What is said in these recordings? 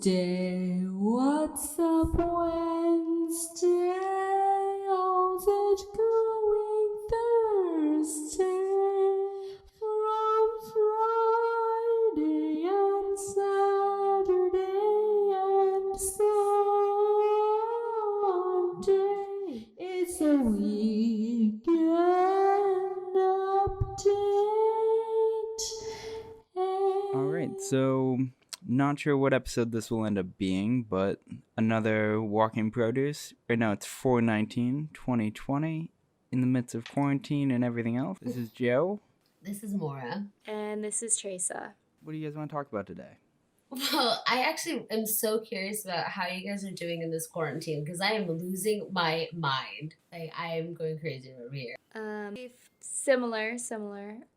Tuesday, what's up Wednesday, how's it going Thursday, from Friday and Saturday and Sunday, it's a weekend update. All right, so not sure what episode this will end up being, but another walking produce. Right now it's 4/19/2020, in the midst of quarantine and everything else. This is Joe. This is Mora. And this is Treasa. What do you guys want to talk about today? Well, I actually am so curious about how you guys are doing in this quarantine because I am losing my mind. Like, I am going crazy over here. Similar.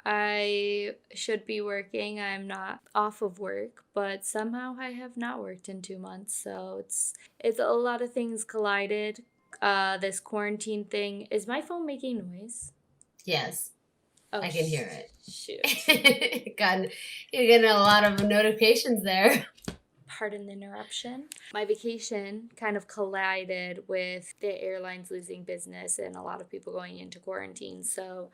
I should be working. I'm not off of work, but somehow I have not worked in 2 months. So it's a lot of things collided. This quarantine thing. Is my phone making noise? Yes. Oh, I can hear it. Shoot. God, you're getting a lot of notifications there. Pardon the interruption. My vacation kind of collided with the airlines losing business and a lot of people going into quarantine. So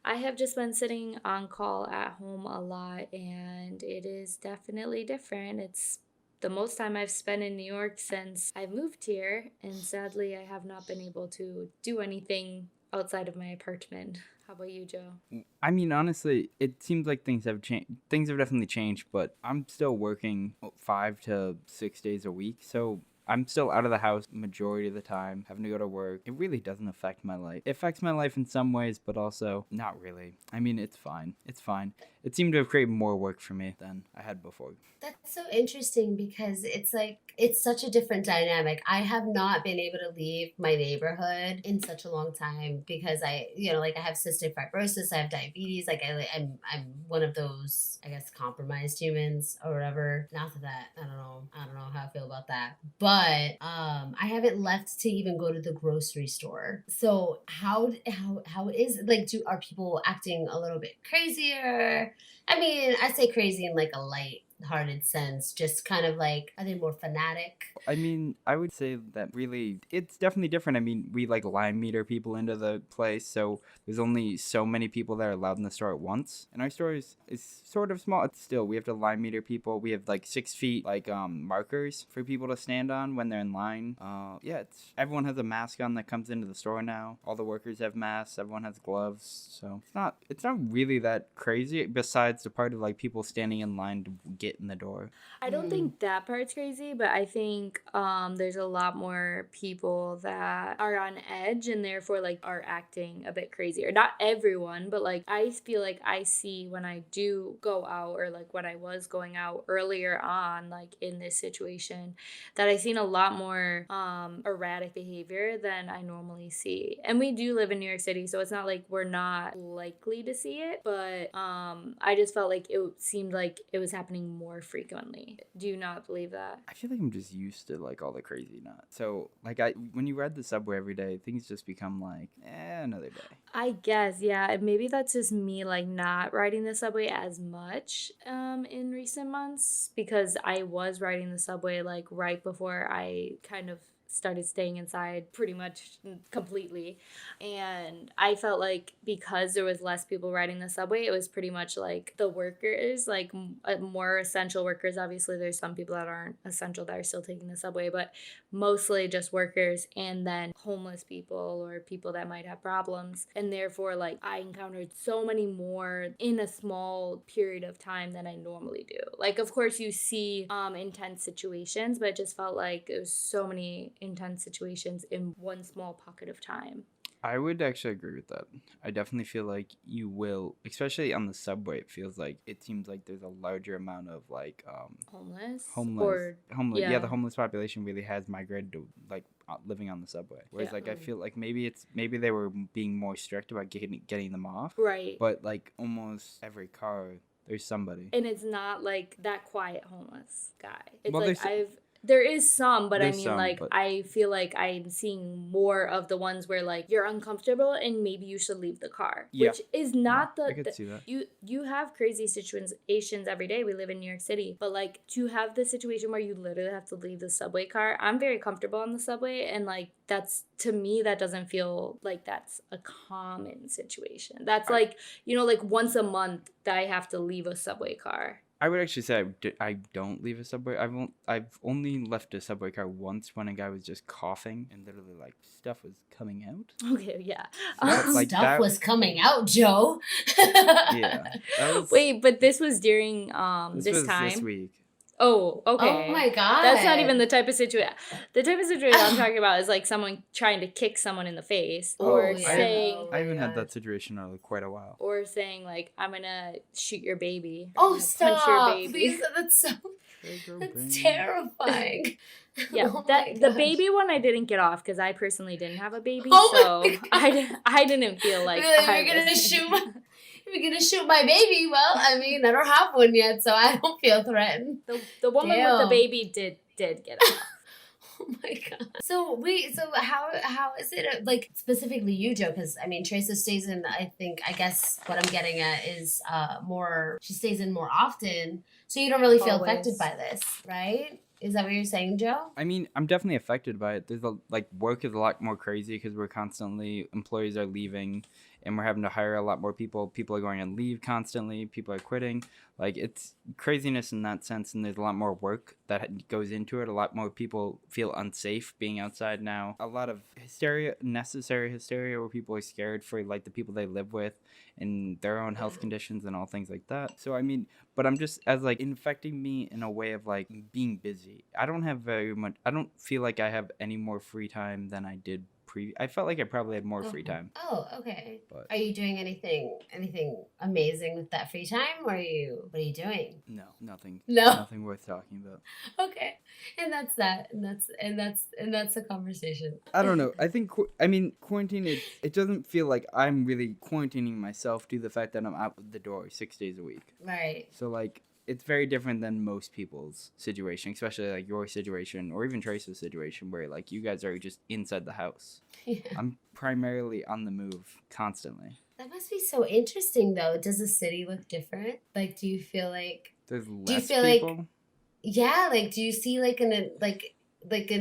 I have just been sitting on call at home a lot, and it is definitely different. It's the most time I've spent in New York since I moved here, and sadly I have not been able to do anything outside of my apartment. How about you, Joe? I mean, honestly, it seems like things have changed. Things have definitely changed, but I'm still working 5 to 6 days a week, so I'm still out of the house majority of the time, having to go to work. It really doesn't affect my life. It affects my life in some ways, but also not really. I mean, it's fine. It seemed to have created more work for me than I had before. That's so interesting because it's like, it's such a different dynamic. I have not been able to leave my neighborhood in such a long time because I have cystic fibrosis, I have diabetes, I'm one of those, I guess, compromised humans or whatever. Not that, I don't know how I feel about that. But I haven't left to even go to the grocery store. So how is it? Like, are people acting a little bit crazier? I mean, I say crazy in like a light-hearted sense, just kind of like, are they more fanatic? I mean, I would say that really, it's definitely different. I mean, we like line meter people into the place, so there's only so many people that are allowed in the store at once. And our store is sort of small. It's still, we have to line meter people. We have like 6 feet, like markers for people to stand on when they're in line. Everyone has a mask on that comes into the store now. All the workers have masks. Everyone has gloves. So it's not really that crazy. Besides the part of like people standing in line to get in the door. I don't think that part's crazy, but I think there's a lot more people that are on edge and therefore like are acting a bit crazier. Not everyone, but like I feel like I see when I do go out, or like when I was going out earlier on, like in this situation, that I've seen a lot more erratic behavior than I normally see. And we do live in New York City, so it's not like we're not likely to see it, but I just felt like it seemed like it was happening more frequently. Do you not believe that? I feel like I'm just used to like all the crazy nuts. So like when you ride the subway every day, things just become like, another day. I guess, yeah. Maybe that's just me like not riding the subway as much in recent months, because I was riding the subway like right before I kind of started staying inside pretty much completely. And I felt like because there was less people riding the subway, it was pretty much like the workers, like more essential workers. Obviously, there's some people that aren't essential that are still taking the subway, but mostly just workers, and then homeless people or people that might have problems. And therefore, like, I encountered so many more in a small period of time than I normally do. Like, of course, you see intense situations, but it just felt like it was so many intense situations in one small pocket of time. I would actually agree with that. I definitely feel like you will, especially on the subway. It seems like there's a larger amount of like homeless. Yeah, the homeless population really has migrated to like living on the subway. Whereas I feel like maybe they were being more strict about getting them off. Right. But like almost every car, there's somebody. And it's not like that quiet homeless guy. It's There is some, but There's I mean, some, like, but- I feel like I'm seeing more of the ones where, like, you're uncomfortable and maybe you should leave the car. Yeah. Which is not I could see that. You have crazy situations every day. We live in New York City. But, like, to have the situation where you literally have to leave the subway car, I'm very comfortable on the subway. And, like, that's, to me, that doesn't feel like that's a common situation. That's, like, you know, like, once a month that I have to leave a subway car. I would actually say I don't leave a subway. I've only left a subway car once when a guy was just coughing and literally like stuff was coming out. Okay, yeah. Like Stuff that- was coming out, Joe. Yeah. That was, Wait, but this was during this this was time? this week. Oh, okay. Oh my god. That's not even the type of situation. The type of situation I'm talking about is like someone trying to kick someone in the face, or Oh, yeah. saying, Oh I haven't my had God. that situation in quite a while. or saying like, "I'm gonna shoot your baby." I'm Oh, gonna stop. Please, that's terrifying. Yeah, Oh that my the gosh. baby one I didn't get off because I personally didn't have a baby, Oh so my God. I didn't feel like You're I gonna was- shoot my, you're gonna shoot my baby. Well, I mean, I don't have one yet, so I don't feel threatened. the woman with the Damn. baby did get off. Oh my god. So wait, so how is it like specifically you, Joe? Because I mean, Treasa stays in. I guess what I'm getting at is more. She stays in more often, so you don't really feel Always. affected by this, right? Is that what you're saying, Joe? I mean, I'm definitely affected by it. There's work is a lot more crazy because employees are leaving and we're having to hire a lot more people. People are going on leave constantly. People are quitting. Like, it's craziness in that sense, and there's a lot more work that goes into it. A lot more people feel unsafe being outside now. A lot of necessary hysteria, where people are scared for, like, the people they live with and their own health conditions and all things like that. So, I mean, but I'm just, as, like, infecting me in a way of, like, being busy. I don't feel like I have any more free time than I did I felt like I probably had more free time. Oh, okay. But- Are you doing anything amazing with that free time? Or what are you doing? No, nothing. No. Nothing worth talking about. Okay. And that's that. And that's a conversation. I don't know. I think quarantine. It doesn't feel like I'm really quarantining myself due to the fact that I'm out the door 6 days a week. Right. So like, it's very different than most people's situation, especially like your situation or even Trace's situation, where like you guys are just inside the house. Yeah. I'm primarily on the move constantly. That must be so interesting though. Does the city look different? Like, do you feel like There's you less feel like- people. yeah, like do you see like in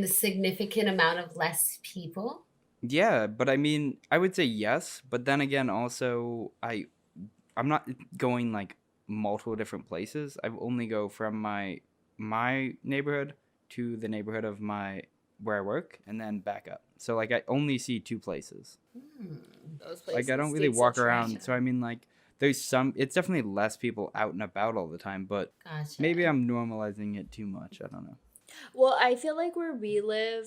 a significant amount of less people? Yeah, but I mean, I would say yes, but then again, also I'm not going like multiple different places. I only go from my neighborhood to the neighborhood of where I work and then back up. So like I only see 2 places. Those Like I don't places really take walk such around. traction. So I mean like it's definitely less people out and about all the time, but Gotcha. maybe I'm normalizing it too much. I don't know. Well, I feel like where we live,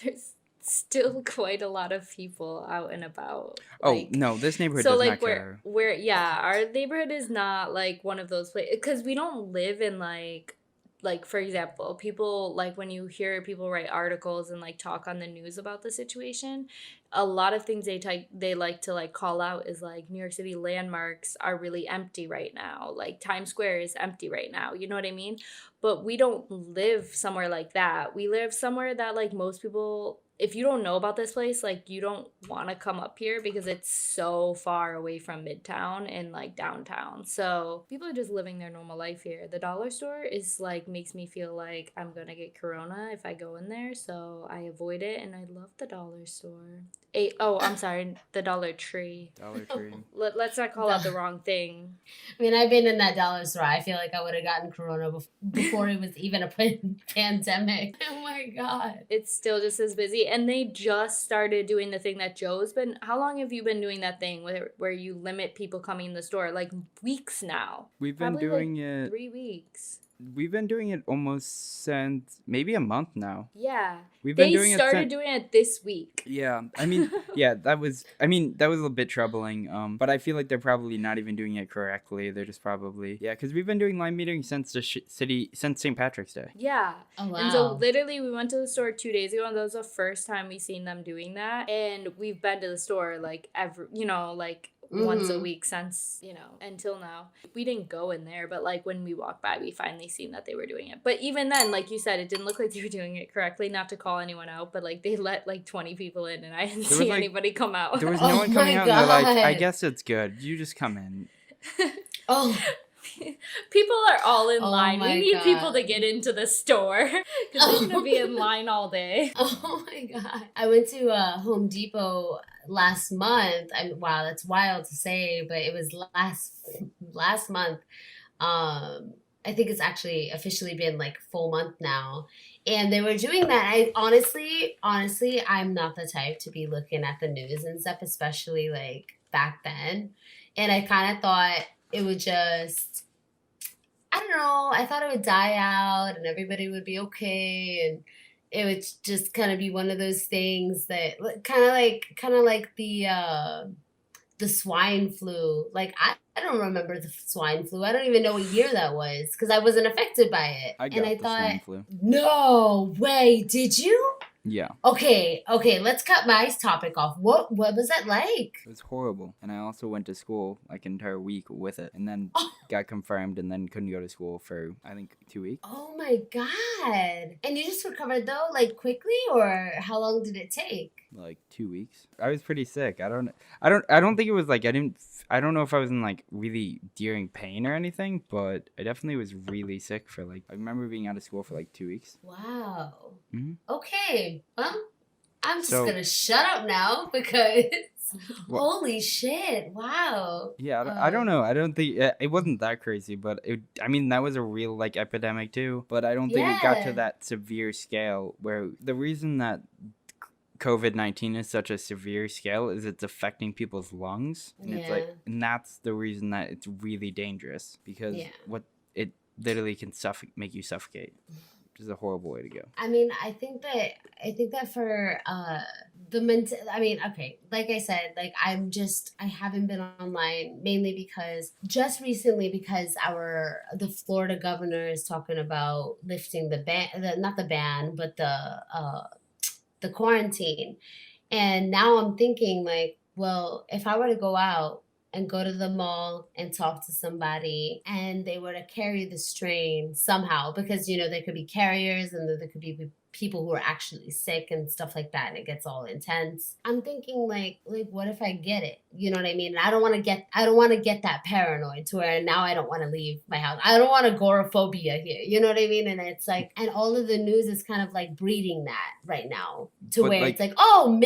there's still quite a lot of people out and about. Oh, Like, no, this neighborhood so does like not care. where yeah, our neighborhood is not like one of those places because we don't live in like for example, people like when you hear people write articles and like talk on the news about the situation, a lot of things they like to like call out is like New York City landmarks are really empty right now. Like Times Square is empty right now. You know what I mean? But we don't live somewhere like that. We live somewhere that like most people, if you don't know about this place, like you don't want to come up here because it's so far away from Midtown and like downtown. So people are just living their normal life here. The dollar store is like makes me feel like I'm gonna get corona if I go in there. So I avoid it, and I love the dollar store. I'm sorry, the Dollar Tree. Dollar Tree. Let's not call out the wrong thing. I mean, I've been in that dollar store. I feel like I would have gotten corona before it was even a pandemic. Oh my god. It's still just as busy, and they just started doing the thing that Joe's been. How long have you been doing that thing where you limit people coming in the store? Like weeks now. We've been Probably, doing like, it 3 weeks. We've been doing it almost since maybe a month now. Yeah, We've been they doing started it doing it this week. Yeah, I mean, that was a little bit troubling. But I feel like they're probably not even doing it correctly. They're just probably because we've been doing line meetings since since St. Patrick's Day. Yeah. Oh wow. And so literally we went to the store 2 days ago, and that was the first time we seen them doing that. And we've been to the store like once a Mhm. week since, until now. We didn't go in there, but like when we walked by, we finally seen that they were doing it. But even then, like you said, it didn't look like they were doing it correctly. Not to call anyone out, but like they let like 20 people in, and I didn't There was, see like- anybody come out. There was Oh no one coming my out, and they're like, I God. guess it's good. You just come in. Oh, People are all in Oh line. my We need people to God. get into the store because they're gonna be in line all day. oh my God. I went to Home Depot last month. Wow, that's wild to say, but it was last month. I think it's actually officially been like full month now. And they were doing that. I honestly, I'm not the type to be looking at the news and stuff, especially like back then. And I kind of thought it would just, I don't know, I thought it would die out and everybody would be okay. And it would just kind of be one of those things that kind of like the swine flu. Like, I don't remember the swine flu. I don't even know what year that was because I wasn't affected by it. I got the swine flu. No way. Did you? Yeah, Okay, let's cut my topic off. What was that like? it was horrible. And I also went to school like an entire week with it, and then Oh. got confirmed, and then couldn't go to school for I think 2 weeks. Oh my God. And you just recovered though, like quickly, or how long did it take? Like 2 weeks. I was pretty sick. I don't think it was like I don't know if I was in like really deering pain or anything, but I definitely was really sick for like I remember being out of school for like 2 weeks. Wow. Mhm. Okay. Well, I'm just So- gonna shut up now because Well- holy shit. Wow. Yeah, I don't know. I don't think it wasn't that crazy, but I mean that was a real like epidemic too. But I don't think it got Yeah. to that severe scale where the reason that COVID-19 is such a severe scale is it's affecting people's lungs, and it's like, Yeah. and that's the reason that it's really dangerous because Yeah. what it literally can make you suffocate, which is a horrible way to go. I mean, I think that for okay, like I said, like I haven't been online mainly because just recently because the Florida governor is talking about lifting not the ban, but the quarantine. And now I'm thinking like, well, if I were to go out and go to the mall and talk to somebody and they were to carry the strain somehow, because there could be carriers and there could be people who are actually sick and stuff like that, and it gets all intense. I'm thinking like what if I get it? You know what I mean? And I don't want to get that paranoid to where now I don't want to leave my house. I don't want agoraphobia here. You know what I mean? And it's like, and all of the news is kind of like breeding that right now to But, where like- it's like, oh,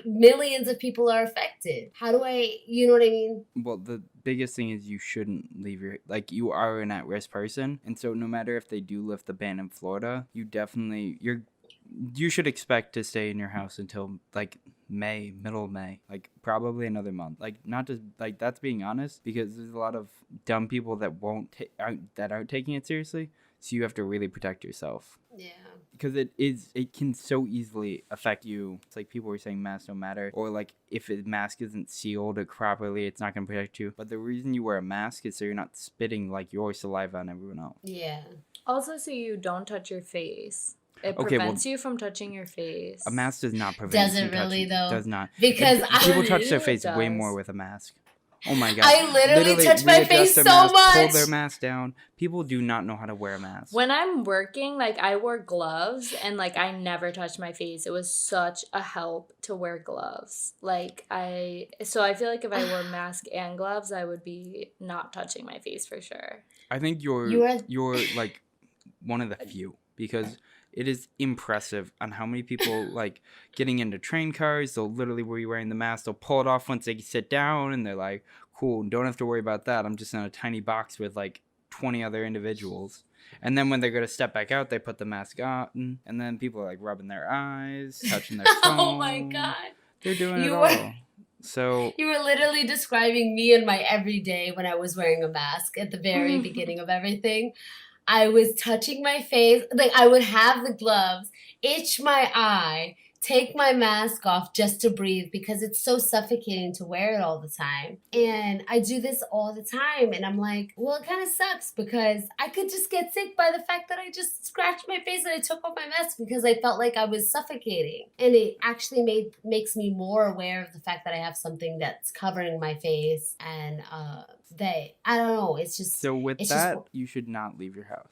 millions of people are affected. How do you know what I mean? Well, the biggest thing is you shouldn't leave you are an at-risk person, and so no matter if they do lift the ban in Florida, you should expect to stay in your house until like middle of May, like probably another month. Like not just like that's being honest, because there's a lot of dumb people that aren't taking it seriously. So you have to really protect yourself. Yeah. Because it can so easily affect you. It's like people were saying masks don't matter, or like if a mask isn't sealed properly, it's not going to protect you. But the reason you wear a mask is so you're not spitting like your saliva on everyone else. Yeah. Also, so you don't touch your face. It Okay, well- prevents you from touching your face. A mask does not prevent Does you it from really, touching. though? Does not. Because People I touch their It face way does. more with a mask. Oh my god! I literally touch my readjust face their so mask, Pull much. their mask down. People do not know how to wear a mask. When I'm working, like I wore gloves and like I never touched my face. It was such a help to wear gloves. So I feel like if I wore mask and gloves, I would be not touching my face for sure. I think You you're are- like one of the few, because it is impressive on how many people like getting into train cars. They'll literally be wearing the mask. They'll pull it off once they sit down, and they're like, "Cool, don't have to worry about that. I'm just in a tiny box with like 20 other individuals." And then when they're gonna step back out, they put the mask on, and then people are like rubbing their eyes, touching their phone. Oh my god. They're doing You it were- all. So You were literally describing me and my everyday when I was wearing a mask at the very beginning of everything. I was touching my face. Like I would have the gloves, itch my eye, take my mask off just to breathe because it's so suffocating to wear it all the time. And I do this all the time. And I'm like, well, it kind of sucks because I could just get sick by the fact that I just scratched my face and I took off my mask because I felt like I was suffocating. And it actually makes me more aware of the fact that I have something that's covering my face. And I don't know, it's just... So with it's that, just... you should not leave your house.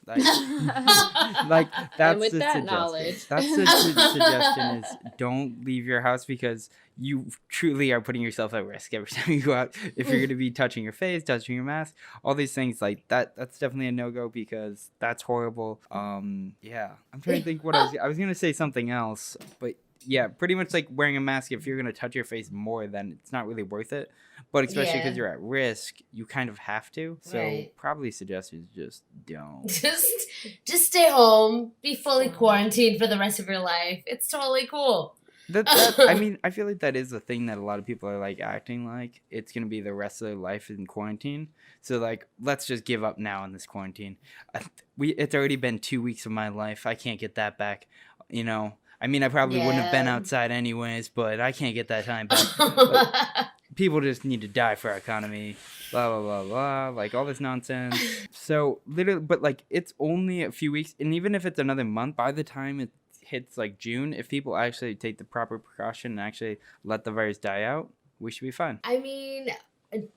Like that's And with the that suggestion. knowledge. That's the suggestion is don't leave your house because you truly are putting yourself at risk every time you go out. If you're going to be touching your face, touching your mask, all these things like that, that's definitely a no-go because that's horrible. Yeah, I'm trying to think what I was going to say something else, but yeah, pretty much like wearing a mask. If you're going to touch your face more, then it's not really worth it. But especially because you're at risk, you kind of have to. So probably suggestion is just don't. Just stay home, be fully quarantined for the rest of your life. It's totally cool. I mean, I feel like that is the thing that a lot of people are like acting like it's going to be the rest of their life in quarantine. So like, let's just give up now in this quarantine. It's already been 2 weeks of my life. I can't get that back, you know. I mean, I probably wouldn't have been outside anyways, but I can't get that time back. People just need to die for our economy, blah, blah, blah, blah, like all this nonsense. So literally, but like it's only a few weeks. And even if it's another month, by the time it hits like June, if people actually take the proper precaution and actually let the virus die out, we should be fine. I mean,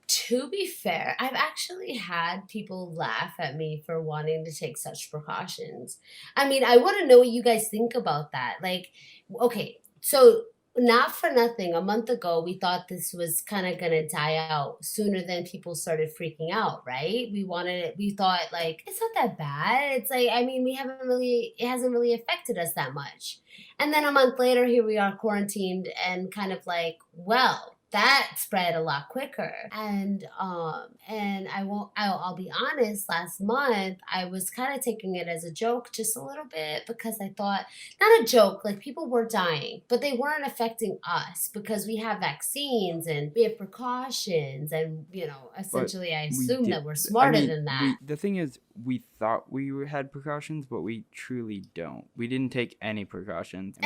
to be fair, I've actually had people laugh at me for wanting to take such precautions. I mean, I want to know what you guys think about that. Like, okay, so not for nothing, a month ago, we thought this was kind of going to die out sooner than people started freaking out, right? We thought like, it's not that bad. It's like, I mean, it hasn't really affected us that much. And then a month later, here we are quarantined and kind of like, well, that spread a lot quicker. And I'll be honest, last month I was kind of taking it as a joke just a little bit because I thought, not a joke, like people were dying, but they weren't affecting us because we have vaccines and we have precautions and, you know, essentially I assume that we're smarter than that. The thing is, we thought we had precautions, but we truly don't. We didn't take any precautions.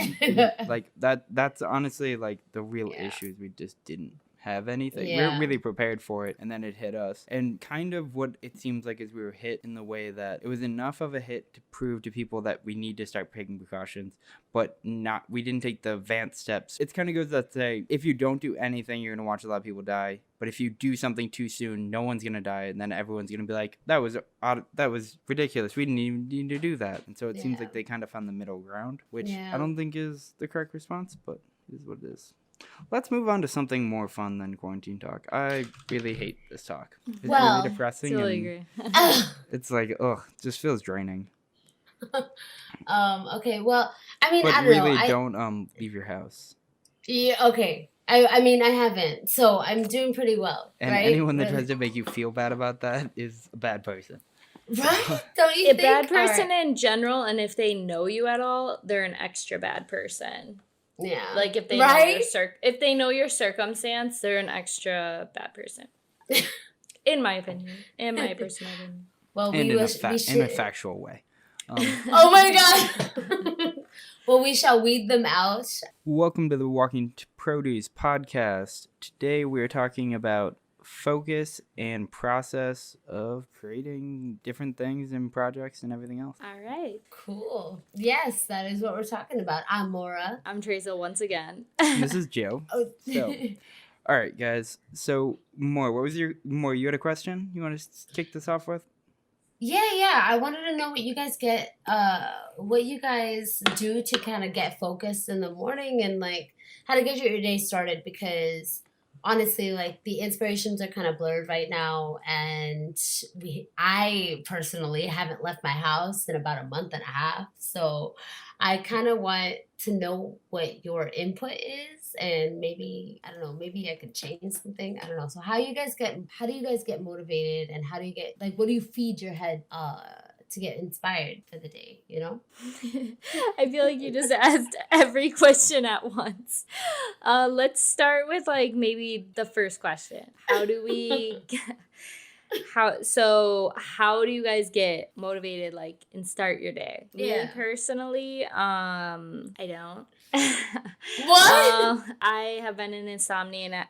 Like that's honestly like the real issues. We just didn't have anything. We were really prepared for it, and then it hit us. And kind of what it seems like is we were hit in the way that it was enough of a hit to prove to people that we need to start taking precautions, but we didn't take the advanced steps. It kind of goes to say, if you don't do anything, you're going to watch a lot of people die. But if you do something too soon, no one's going to die. And then everyone's going to be like, that was ridiculous. We didn't even need to do that. And so it seems like they kind of found the middle ground, which I don't think is the correct response, but it is what it is. Let's move on to something more fun than quarantine talk. I really hate this talk. It's really depressing. Totally agree. It's like, ugh, it just feels draining. Okay, well, I mean, but I don't know. Really don't leave your house. Yeah, okay. I mean, I haven't, so I'm doing pretty well, and right? Anyone that tries to make you feel bad about that is a bad person. Right? Don't you think? A bad person in general, and if they know you at all, they're an extra bad person. Yeah. Like if they know your circumstance, they're an extra bad person. In my opinion. In my personal opinion. Well, in a factual way. Oh my god. Well, we shall weed them out. Welcome to the Walking Produce podcast. Today we're talking about focus and process of creating different things and projects and everything else. All right. Cool. Yes, that is what we're talking about. I'm Mora. I'm Treasa once again. This is Joe. So, all right, guys. So, Mora, you had a question you want to kick this off with? Yeah. I wanted to know what you guys do to kind of get focused in the morning and like how to get your day started, because honestly, like the inspirations are kind of blurred right now, and I personally haven't left my house in about a month and a half, so I kind of want to know what your input is, and maybe I could change something. I don't know. So how do you guys get motivated, and how do you get, like, what do you feed your head to get inspired for the day, you know? I feel like you just asked every question at once. Let's start with like maybe the first question. How do you guys get motivated, like, and start your day? Me personally, I don't. What? I have been an insomniac.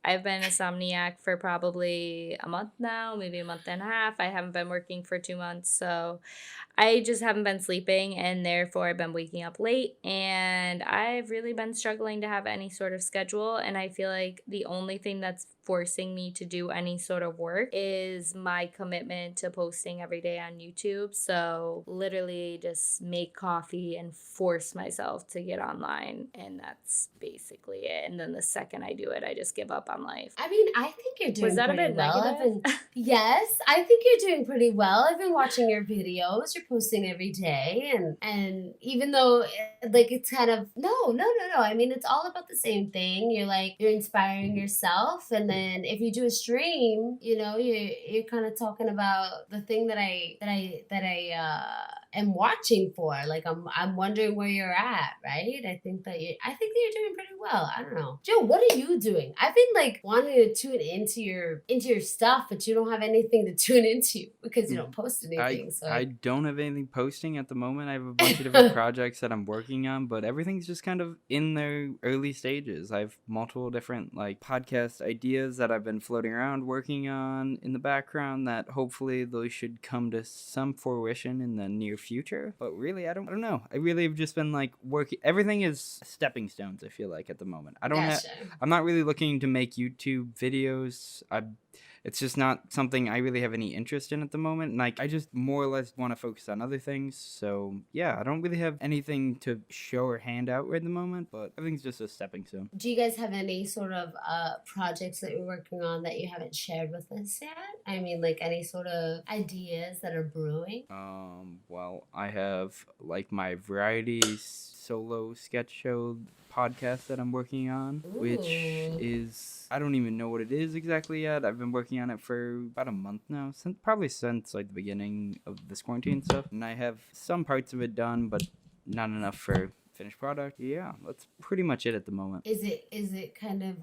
I've been an insomniac for probably a month now, maybe a month and a half. I haven't been working for 2 months, so I just haven't been sleeping, and therefore I've been waking up late, and I've really been struggling to have any sort of schedule. And I feel like the only thing that's forcing me to do any sort of work is my commitment to posting every day on YouTube. So literally just make coffee and force myself to get online, and that's basically it. And then the second I do it, I just give up on life. I mean, I think you're doing Was that a pretty bit well. negative? Yes, I think you're doing pretty well. I've been watching your videos. You're posting every day, and even though like it's kind of no. I mean, it's all about the same thing. You're inspiring yourself, and then if you do a stream, you're kind of talking about the thing that I am watching for. Like I'm wondering where you're at, right? I think that you're doing pretty well. I don't know. Joe, what are you doing? I've been like wanting to tune into your stuff, but you don't have anything to tune into because you don't post anything. I don't have anything posting at the moment. I have a bunch of different projects that I'm working on, but everything's just kind of in their early stages. I have multiple different like podcast ideas that I've been floating around working on in the background that hopefully those should come to some fruition in the near future. But really, I don't know. I really have just been like working. Everything is stepping stones, I feel like, at the moment. I'm not really looking to make YouTube videos. It's just not something I really have any interest in at the moment. And I just more or less want to focus on other things. So yeah, I don't really have anything to show or hand out right at the moment, but everything's just a stepping stone. Do you guys have any sort of projects that you're working on that you haven't shared with us yet? I mean, like any sort of ideas that are brewing? Well, I have like my variety solo sketch show podcast that I'm working on, which is, I don't even know what it is exactly yet. I've been working on it for about a month now, since like the beginning of this quarantine stuff, and I have some parts of it done, but not enough for finished product. Yeah, that's pretty much it at the moment. Is it kind of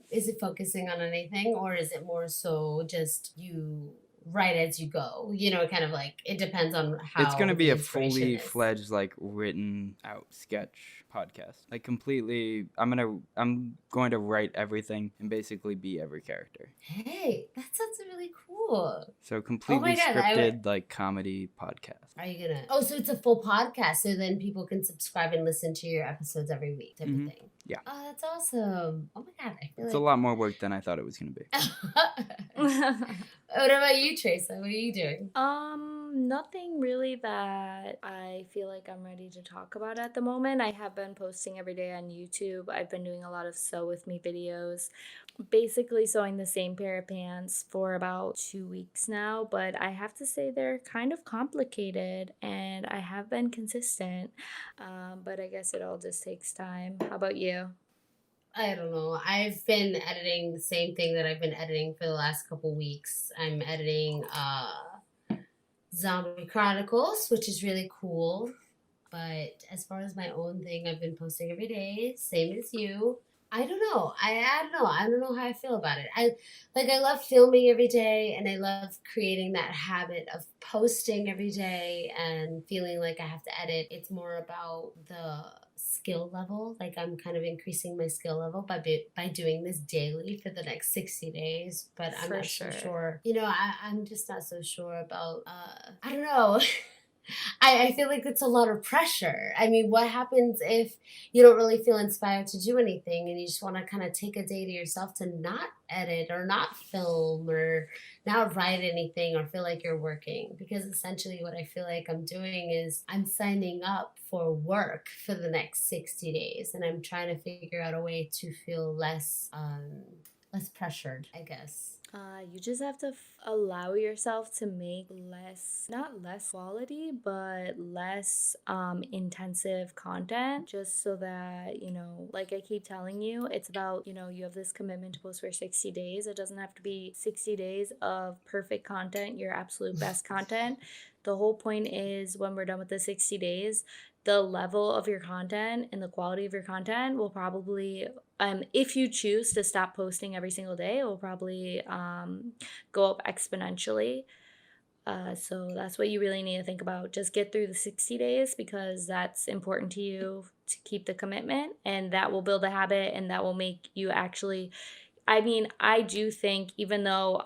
is it focusing on anything, or is it more so just you write as you go? Kind of like it depends on how it's going to be the a inspiration fully is. fledged like written out sketch podcast. Like completely, I'm going to write everything and basically be every character. Hey, that sounds really cool. So completely God, scripted like comedy podcast. Are you gonna? Oh, so it's a full podcast, so then people can subscribe and listen to your episodes every week, type of thing. Yeah. Oh, that's awesome. Oh my God, I feel It's a lot more work than I thought it was going to be. What about you, Treasa? What are you doing? Nothing really that I feel like I'm ready to talk about at the moment. I have been posting every day on YouTube. I've been doing a lot of sew with me videos, basically sewing the same pair of pants for about 2 weeks now, but I have to say they're kind of complicated and I have been consistent, but I guess it all just takes time. How about you? I don't know. I've been editing the same thing that I've been editing for the last couple weeks. I'm editing Zombie Chronicles, which is really cool. But as far as my own thing, I've been posting every day, same as you. I don't know. I don't know. I don't know how I feel about it. I love filming every day, and I love creating that habit of posting every day and feeling like I have to edit. It's more about the skill level. Like I'm kind of increasing my skill level by doing this daily for the next 60 days. But I'm not so sure. I'm just not so sure about. I don't know. I feel like it's a lot of pressure. I mean, what happens if you don't really feel inspired to do anything and you just want to kind of take a day to yourself to not edit or not film or not write anything or feel like you're working? Because essentially what I feel like I'm doing is I'm signing up for work for the next 60 days and I'm trying to figure out a way to feel less pressured, I guess. You just have to allow yourself to make not less quality, but less intensive content, just so that, like I keep telling you, it's about, you have this commitment to post for 60 days. It doesn't have to be 60 days of perfect content, your absolute best content. The whole point is when we're done with the 60 days, the level of your content and the quality of your content will probably, if you choose to stop posting every single day, it will probably go up exponentially. So that's what you really need to think about. Just get through the 60 days because that's important to you to keep the commitment, and that will build a habit, and that will make you actually. I mean, I do think even though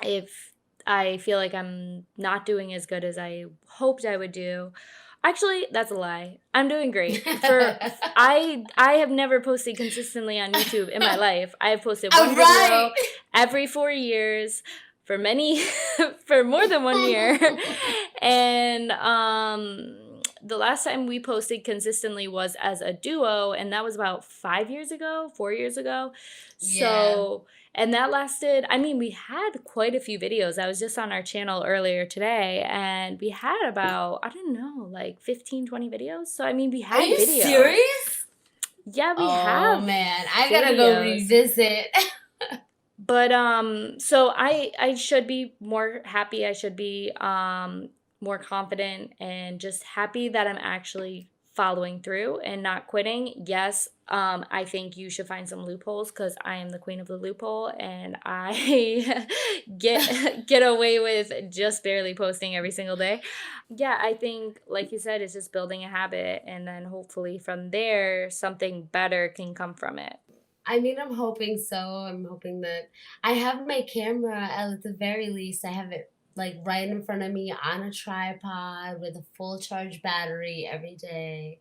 if I feel like I'm not doing as good as I hoped I would do. Actually, that's a lie. I'm doing great. I have never posted consistently on YouTube in my life. I have posted one video every 4 years for for more than 1 year. And the last time we posted consistently was as a duo, and that was about 4 years ago. So and that lasted, I mean, we had quite a few videos. I was just on our channel earlier today, and we had about, I don't know, like 15, 20 videos. So, I mean, we had videos. Are you serious? Yeah, we have. Oh, man. I gotta go revisit. But, so I should be more happy. I should be more confident and just happy that I'm actually following through and not quitting. Yes, I think you should find some loopholes because I am the queen of the loophole, and I get away with just barely posting every single day. Yeah, I think, like you said, it's just building a habit, and then hopefully from there, something better can come from it. I mean, I'm hoping so. I'm hoping that I have my camera, at the very least, I have it like right in front of me on a tripod with a full charge battery every day.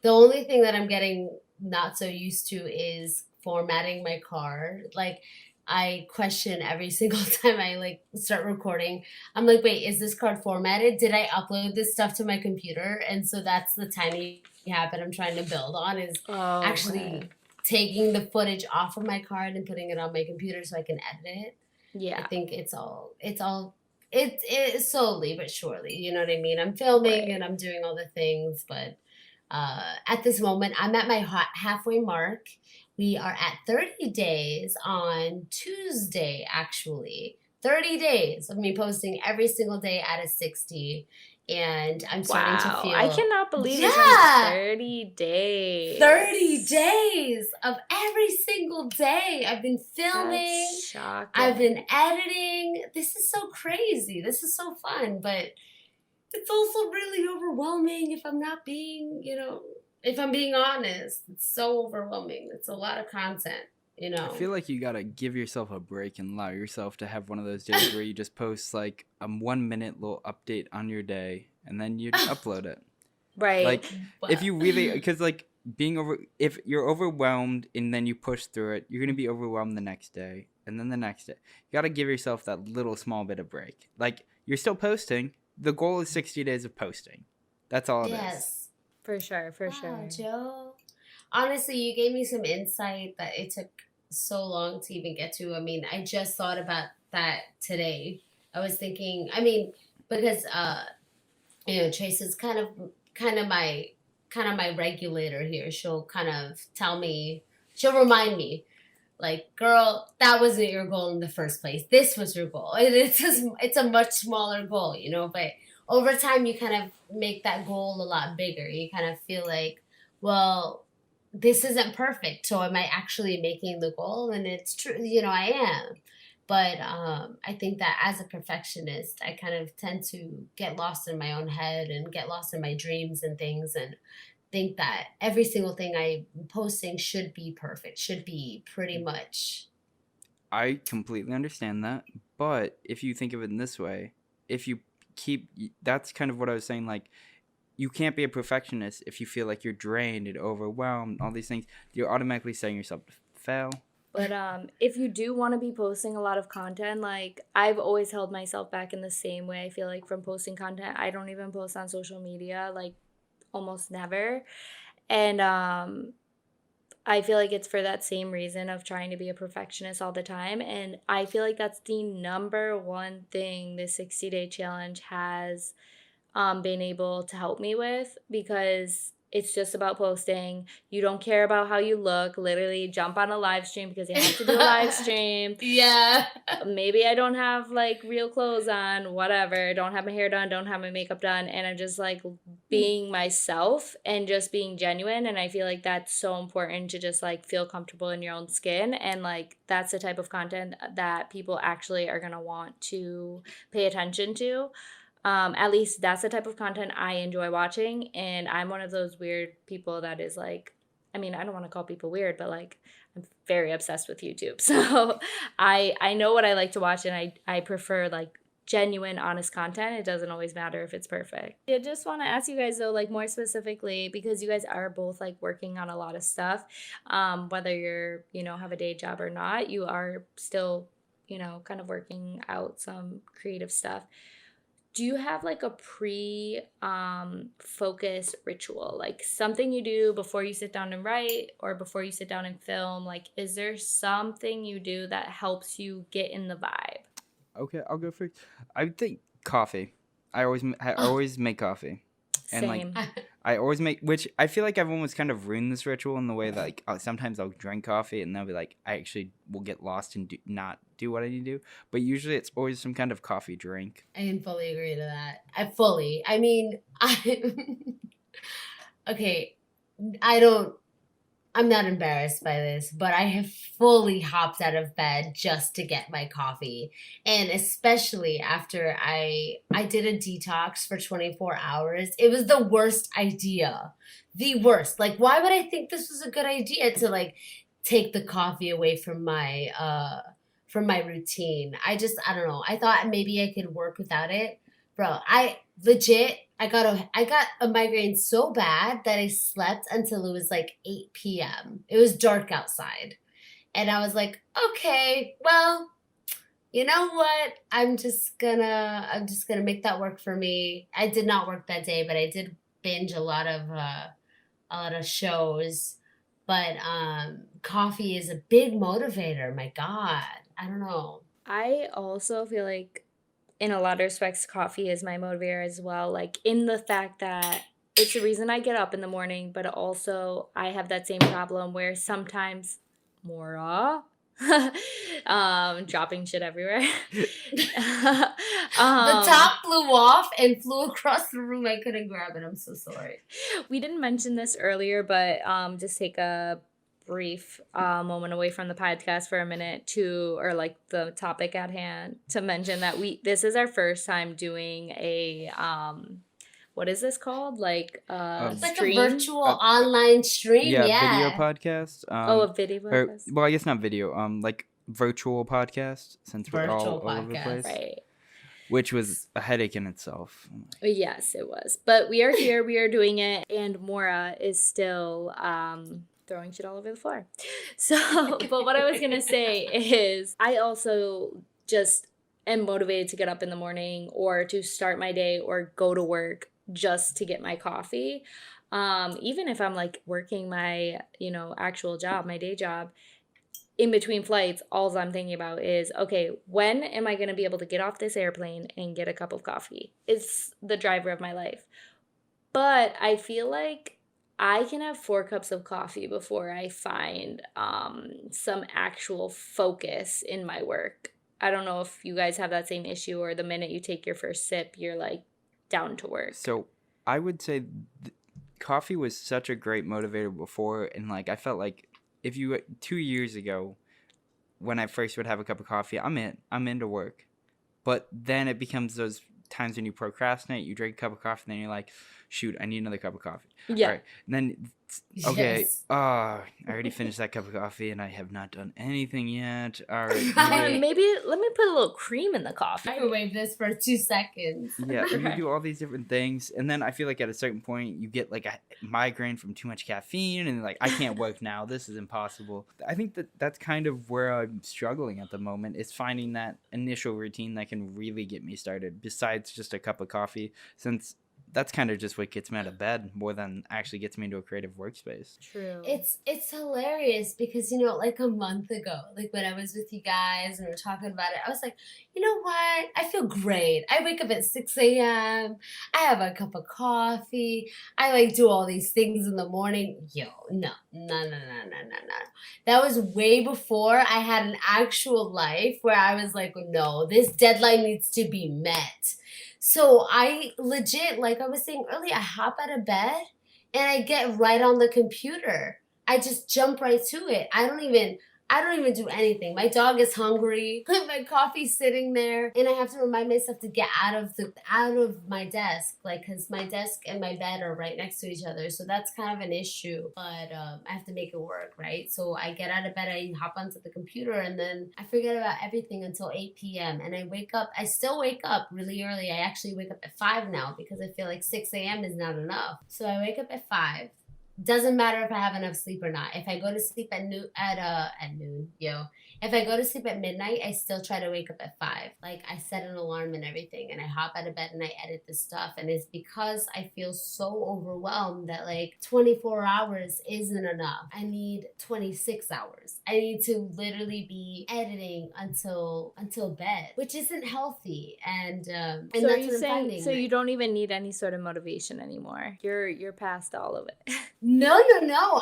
The only thing that I'm getting not so used to is formatting my card. Like, I question every single time I like start recording. I'm like, wait, is this card formatted? Did I upload this stuff to my computer? And so that's the tiny habit I'm trying to build on is actually taking the footage off of my card and putting it on my computer so I can edit it. Yeah. I think it's slowly but surely, you know what I mean? I'm filming and I'm doing all the things, but at this moment, I'm at my halfway mark. We are at 30 days on Tuesday, actually. 30 days of me posting every single day out of 60. And I'm starting to feel... I cannot believe it's been 30 days. 30 days of every single day. I've been filming. That's shocking. I've been editing. This is so crazy. This is so fun. But it's also really overwhelming if I'm not being, if I'm being honest. It's so overwhelming. It's a lot of content. I feel like you gotta give yourself a break and allow yourself to have one of those days where you just post like a 1 minute little update on your day and then you upload it. Right. Like if you really, because like if you're overwhelmed and then you push through it, you're gonna be overwhelmed the next day and then the next day. You gotta give yourself that little small bit of break. Like you're still posting. The goal is 60 days of posting. That's all it is. For sure. Wow, Joe. Honestly, you gave me some insight that it took so long to even get to. I mean, I just thought about that today. I was thinking, because Treasa's kind of my regulator here. She'll kind of she'll remind me, like, girl, that wasn't your goal in the first place. This was your goal. It's a much smaller goal, but over time you kind of make that goal a lot bigger. You kind of feel like, well, this isn't perfect, so am I actually making the goal? And it's true, I am. But I think that as a perfectionist, I kind of tend to get lost in my own head and get lost in my dreams and things and think that every single thing I'm posting should be perfect, should be pretty much. I completely understand that. But if you think of it in this way, that's kind of what I was saying, like, you can't be a perfectionist if you feel like you're drained and overwhelmed, all these things. You're automatically setting yourself to fail. But if you do want to be posting a lot of content, like I've always held myself back in the same way. I feel like from posting content, I don't even post on social media, like almost never. And I feel like it's for that same reason of trying to be a perfectionist all the time. And I feel like that's the number one thing the 60-day challenge has been able to help me with, because It's just about posting. You don't care about how you look. Literally jump on a live stream because you have to do a live stream. Yeah. Maybe I don't have like real clothes on, whatever. Don't have my hair done, don't have my makeup done. And I'm just like being myself and just being genuine. And I feel like that's so important to just like feel comfortable in your own skin. And like that's the type of content that people actually are going to want to pay attention to. At least that's the type of content I enjoy watching. And I'm one of those weird people that is like, I mean, I don't want to call people weird, but like I'm very obsessed with YouTube. So I know what I like to watch, and I prefer like genuine, honest content. It doesn't always matter if it's perfect. I just want to ask you guys though, like more specifically, because you guys are both like working on a lot of stuff, whether you're, you know, have a day job or not, you are still, you know, kind of working out some creative stuff. Do you have like a focus ritual, like something you do before you sit down and write or before you sit down and film? Like, is there something you do that helps you get in the vibe? Okay, I'll go first. I would think coffee. I always make coffee. And like Same. I always make, which I feel like I've almost kind of ruined this ritual in the way that like sometimes I'll drink coffee and they'll be like I actually will get lost and not do what I need to do. But usually it's always some kind of coffee drink. I can fully agree to that. Okay, I'm not embarrassed by this, but I have fully hopped out of bed just to get my coffee. And especially after I did a detox for 24 hours. It was the worst idea. The worst. Like, why would I think this was a good idea to like take the coffee away from my routine? I don't know. I thought maybe I could work without it. Bro, I got a migraine so bad that I slept until it was like 8 p.m. It was dark outside. And I was like, okay, well, you know what? I'm just gonna make that work for me. I did not work that day, but I did binge a lot of shows. But coffee is a big motivator. My God. I don't know. I also feel like in a lot of respects, coffee is my motivator as well. Like in the fact that it's the reason I get up in the morning, but also I have that same problem where sometimes Mora, dropping shit everywhere. The top flew off and flew across the room. I couldn't grab it. I'm so sorry. We didn't mention this earlier, but just take a brief moment away from the podcast for a minute or like the topic at hand to mention that this is our first time doing a what is this called? Like It's like stream? a virtual online stream. Yeah. Video podcast. A video podcast. Well, I guess not video. Like virtual podcast, since we're all over the place. Right. Which was a headache in itself. Yes, it was. But we are here. We are doing it, and Mora is still throwing shit all over the floor. So, but what I was gonna say is I also just am motivated to get up in the morning or to start my day or go to work just to get my coffee. Even if I'm like working my, actual job, my day job, in between flights, all I'm thinking about is, okay, when am I going to be able to get off this airplane and get a cup of coffee? It's the driver of my life. But I feel like I can have 4 cups of coffee before I find some actual focus in my work. I don't know if you guys have that same issue or the minute you take your first sip, you're like down to work. So I would say coffee was such a great motivator before. And like, I felt like 2 years ago, when I first would have a cup of coffee, I'm into work. But then it becomes those times when you procrastinate, you drink a cup of coffee, and then you're like, shoot, I need another cup of coffee. Yeah. All right. And then, okay, Yes. I already finished that cup of coffee, and I have not done anything yet. All right. Maybe let me put a little cream in the coffee. Microwave this for 2 seconds. Yeah, you do all these different things, and then I feel like at a certain point you get like a migraine from too much caffeine, and like I can't work now. This is impossible. I think that's kind of where I'm struggling at the moment, is finding that initial routine that can really get me started. Besides just a cup of coffee, since that's kind of just what gets me out of bed more than actually gets me into a creative workspace. True. It's hilarious because, you know, like a month ago, like when I was with you guys and we were talking about it, I was like, you know what? I feel great. I wake up at 6 a.m. I have a cup of coffee. I like do all these things in the morning. Yo, no. That was way before I had an actual life where I was like, no, this deadline needs to be met. So I legit, like I was saying earlier, I hop out of bed and I get right on the computer. I just jump right to it. I don't even do anything. My dog is hungry. My coffee's sitting there, and I have to remind myself to get out of my desk, like, because my desk and my bed are right next to each other. So that's kind of an issue, but I have to make it work, right? So I get out of bed, I hop onto the computer, and then I forget about everything until 8 p.m. And I still wake up really early. I actually wake up at 5 now because I feel like 6 a.m. is not enough. So I wake up at 5. Doesn't matter if I have enough sleep or not. If I go to sleep at noon, if I go to sleep at midnight, I still try to wake up at 5. Like, I set an alarm and everything, and I hop out of bed and I edit this stuff. And it's because I feel so overwhelmed that like 24 hours isn't enough. I need 26 hours. I need to literally be editing until bed, which isn't healthy. And So that's are what you I'm saying finding. so you don't even need any sort of motivation anymore? You're past all of it. No.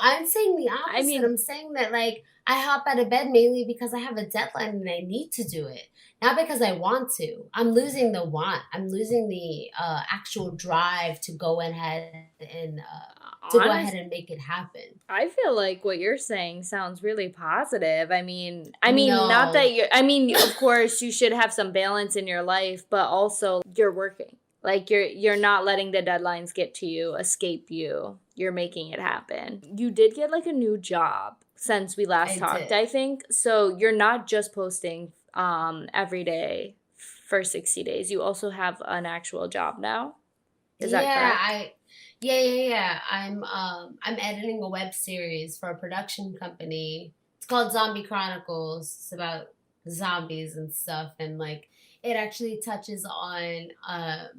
I'm saying the opposite. I mean- I'm saying that, like, I hop out of bed mainly because I have a deadline and I need to do it, not because I want to. I'm losing the want. I'm losing the actual drive to go ahead and make it happen. I feel like what you're saying sounds really positive. I mean, No. not that of course you should have some balance in your life, but also you're working. Like you're not letting the deadlines get to you, escape you. You're making it happen. You did get like a new job since we last talked, did. I think. So you're not just posting every day for 60 days. You also have an actual job now. Is that correct? Yeah. I'm editing a web series for a production company. It's called Zombie Chronicles. It's about zombies and stuff, and like it actually touches on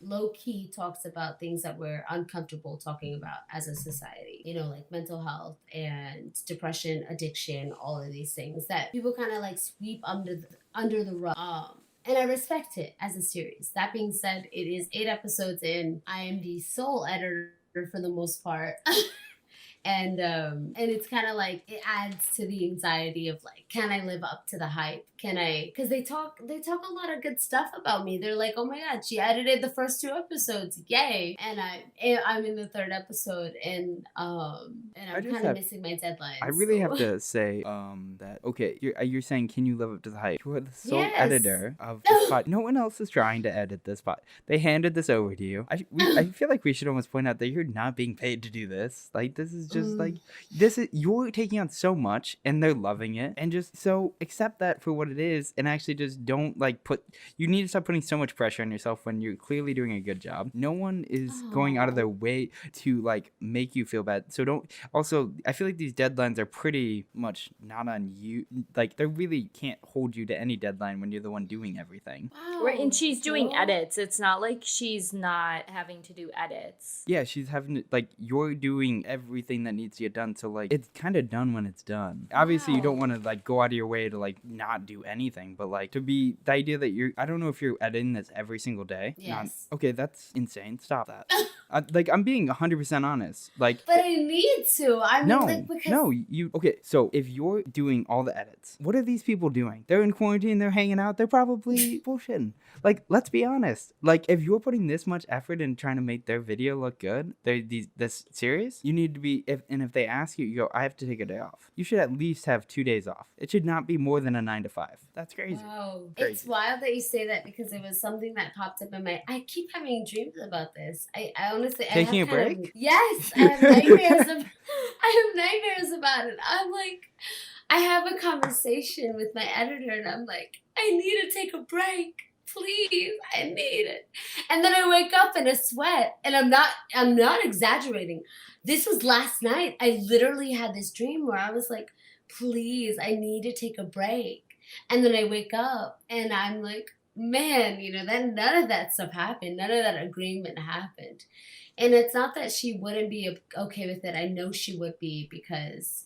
low key talks about things that we're uncomfortable talking about as a society. You know, like mental health and depression, addiction, all of these things that people kind of like sweep under the rug. And I respect it as a series. That being said, it is 8 episodes in. I am the sole editor for the most part. And it's kind of like it adds to the anxiety of like, can I live up to the hype? Can I? Because they talk a lot of good stuff about me. They're like, oh my god, she edited the first 2 episodes, yay! And I'm in the 3rd episode, and I'm kind of missing my deadline. I really have to say that okay, you're saying can you live up to the hype? You are the sole editor of this pod. No one else is trying to edit this pod. They handed this over to you. I feel like we should almost point out that you're not being paid to do this. Like this is just like you're taking on so much and they're loving it, and just so accept that for what it is, and actually just don't like you need to stop putting so much pressure on yourself when you're clearly doing a good job. No one is going out of their way to like make you feel bad. So don't. Also, I feel like these deadlines are pretty much not on you. Like they really can't hold you to any deadline when you're the one doing everything. Wow, Right, and she's doing edits. It's not like she's not having to do edits. Yeah, she's having to, like, you're doing everything that needs to get done, so like it's kind of done when it's done. Obviously you don't want to like go out of your way to like not do anything, but like to be the idea that I don't know if you're editing this every single day. Yes. Okay, that's insane. Stop that. Like I'm being 100% honest. Like, but I need to. Okay, so if you're doing all the edits, what are these people doing? They're in quarantine, they're hanging out, they're probably bullshitting. Like, let's be honest. Like, if you're putting this much effort in trying to make their video look good, this serious, you need to be, if they ask you, you go, I have to take a day off. You should at least have 2 days off. It should not be more than a 9 to 5. That's crazy. Wow. Crazy. It's wild that you say that because it was something that popped up in I keep having dreams about this. I honestly... Taking a break? Yes. I have nightmares about it. I'm like... I have a conversation with my editor and I'm like, I need to take a break. Please, I need it. And then I wake up in a sweat, and I'm not exaggerating. This was last night. I literally had this dream where I was like, please, I need to take a break. And then I wake up and I'm like, man, then none of that stuff happened. None of that agreement happened. And it's not that she wouldn't be okay with it. I know she would be, because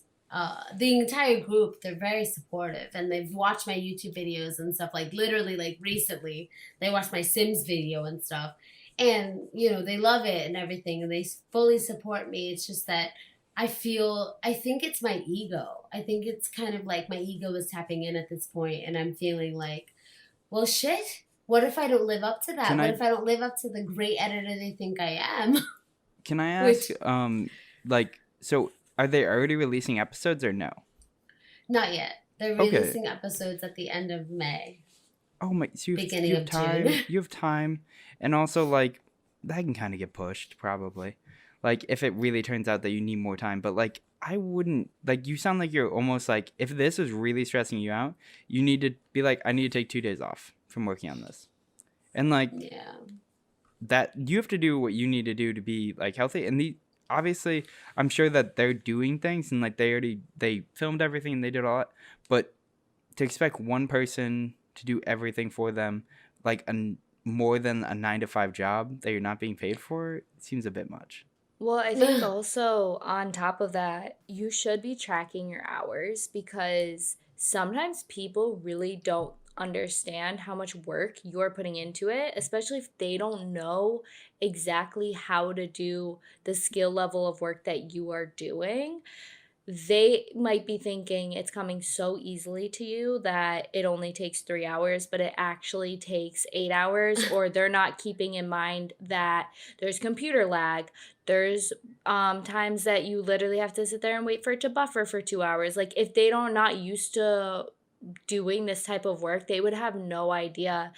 the entire group, they're very supportive, and they've watched my YouTube videos and stuff. Like, literally, like, recently they watched my Sims video and stuff, and they love it and everything, and they fully support me. It's just that I think it's my ego. I think it's kind of like my ego is tapping in at this point, and I'm feeling like, well, shit, what if I don't live up to that? What if I don't live up to the great editor they think I am? Can I ask, so are they already releasing episodes or no? Not yet. They're releasing episodes at the end of May. Oh my! So beginning you have of time. June. You have time, and also like that can kind of get pushed probably. Like if it really turns out that you need more time, but like I wouldn't like. You sound like you're almost like if this is really stressing you out, you need to be like, I need to take 2 days off from working on this, and like that you have to do what you need to do to be like healthy. And obviously, I'm sure that they're doing things and like they filmed everything and they did all that, but to expect one person to do everything for them, like more than a 9 to 5 job that you're not being paid for, it seems a bit much. Well, I think also on top of that, you should be tracking your hours, because sometimes people really don't understand how much work you're putting into it, especially if they don't know exactly how to do the skill level of work that you are doing. They might be thinking it's coming so easily to you that it only takes 3 hours, but it actually takes 8 hours, or they're not keeping in mind that there's computer lag. There's times that you literally have to sit there and wait for it to buffer for 2 hours. Like, if they don't not used to doing this type of work, they would have no idea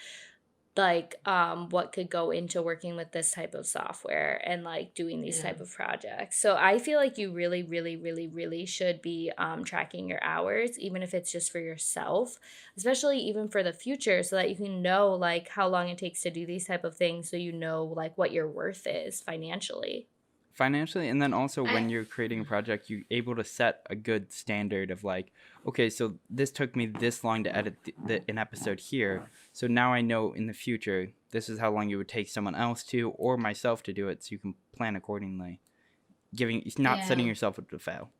like what could go into working with this type of software and like doing these type of projects. So I feel like you really really should be tracking your hours, even if it's just for yourself, especially even for the future, so that you can know like how long it takes to do these type of things, so you know like what your worth is financially. And then also when you're creating a project, you're able to set a good standard of like, okay, so this took me this long to edit an episode here, so now I know in the future this is how long it would take someone else to or myself to do it, so you can plan accordingly, not setting yourself up to fail.